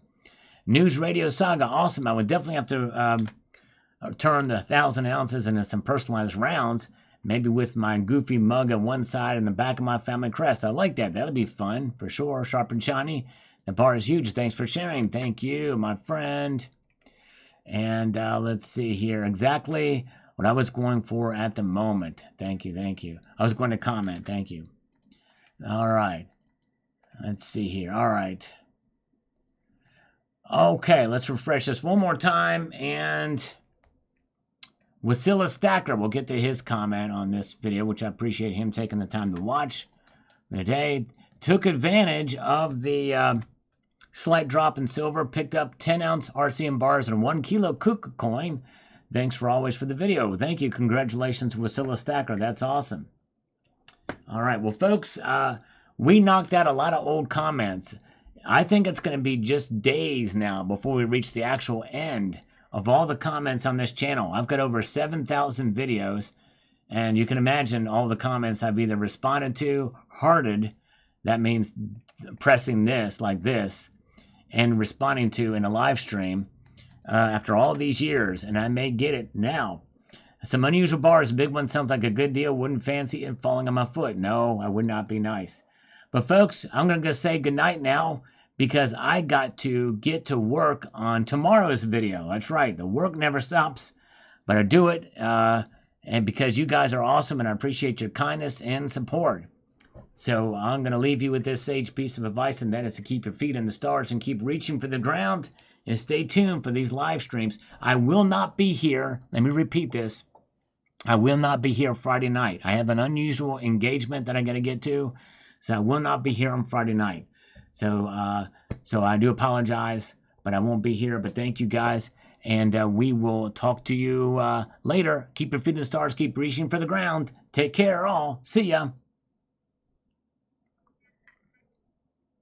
News Radio Saga. Awesome. I would definitely have to turn the 1,000 ounces into some personalized rounds. Maybe with my goofy mug on one side and the back of my family crest. I like that. That would be fun, for sure. Sharp and shiny. The bar is huge. Thanks for sharing. Thank you, my friend. And let's see here. Exactly what I was going for at the moment. Thank you, thank you. I was going to comment. Thank you. All right. Let's see here. All right. Okay, let's refresh this one more time. And Wasilla Stacker, we'll get to his comment on this video, which I appreciate him taking the time to watch today. Took advantage of the slight drop in silver, picked up 10-ounce RCM bars and 1 kilo Kuka coin. Thanks for always for the video. Thank you. Congratulations, Wasilla Stacker. That's awesome. All right. Well, folks, we knocked out a lot of old comments. I think it's going to be just days now before we reach the actual end of all the comments on this channel. I've got over 7,000 videos, and you can imagine all the comments I've either responded to, hearted, that means pressing this like this, and responding to in a live stream after all these years, and I may get it now. Some unusual bars. A big one sounds like a good deal. Wouldn't fancy it falling on my foot. No, I would not be nice. But folks, I'm going to go say goodnight now because I got to get to work on tomorrow's video. That's right. The work never stops, but I do it and because you guys are awesome and I appreciate your kindness and support. So I'm going to leave you with this sage piece of advice, and that is to keep your feet in the stars and keep reaching for the ground and stay tuned for these live streams. I will not be here. Let me repeat this. I will not be here Friday night. I have an unusual engagement that I got to get to, so I will not be here on Friday night. So I do apologize, but I won't be here. But thank you guys, and we will talk to you later. Keep your feet in the stars. Keep reaching for the ground. Take care, all. See ya.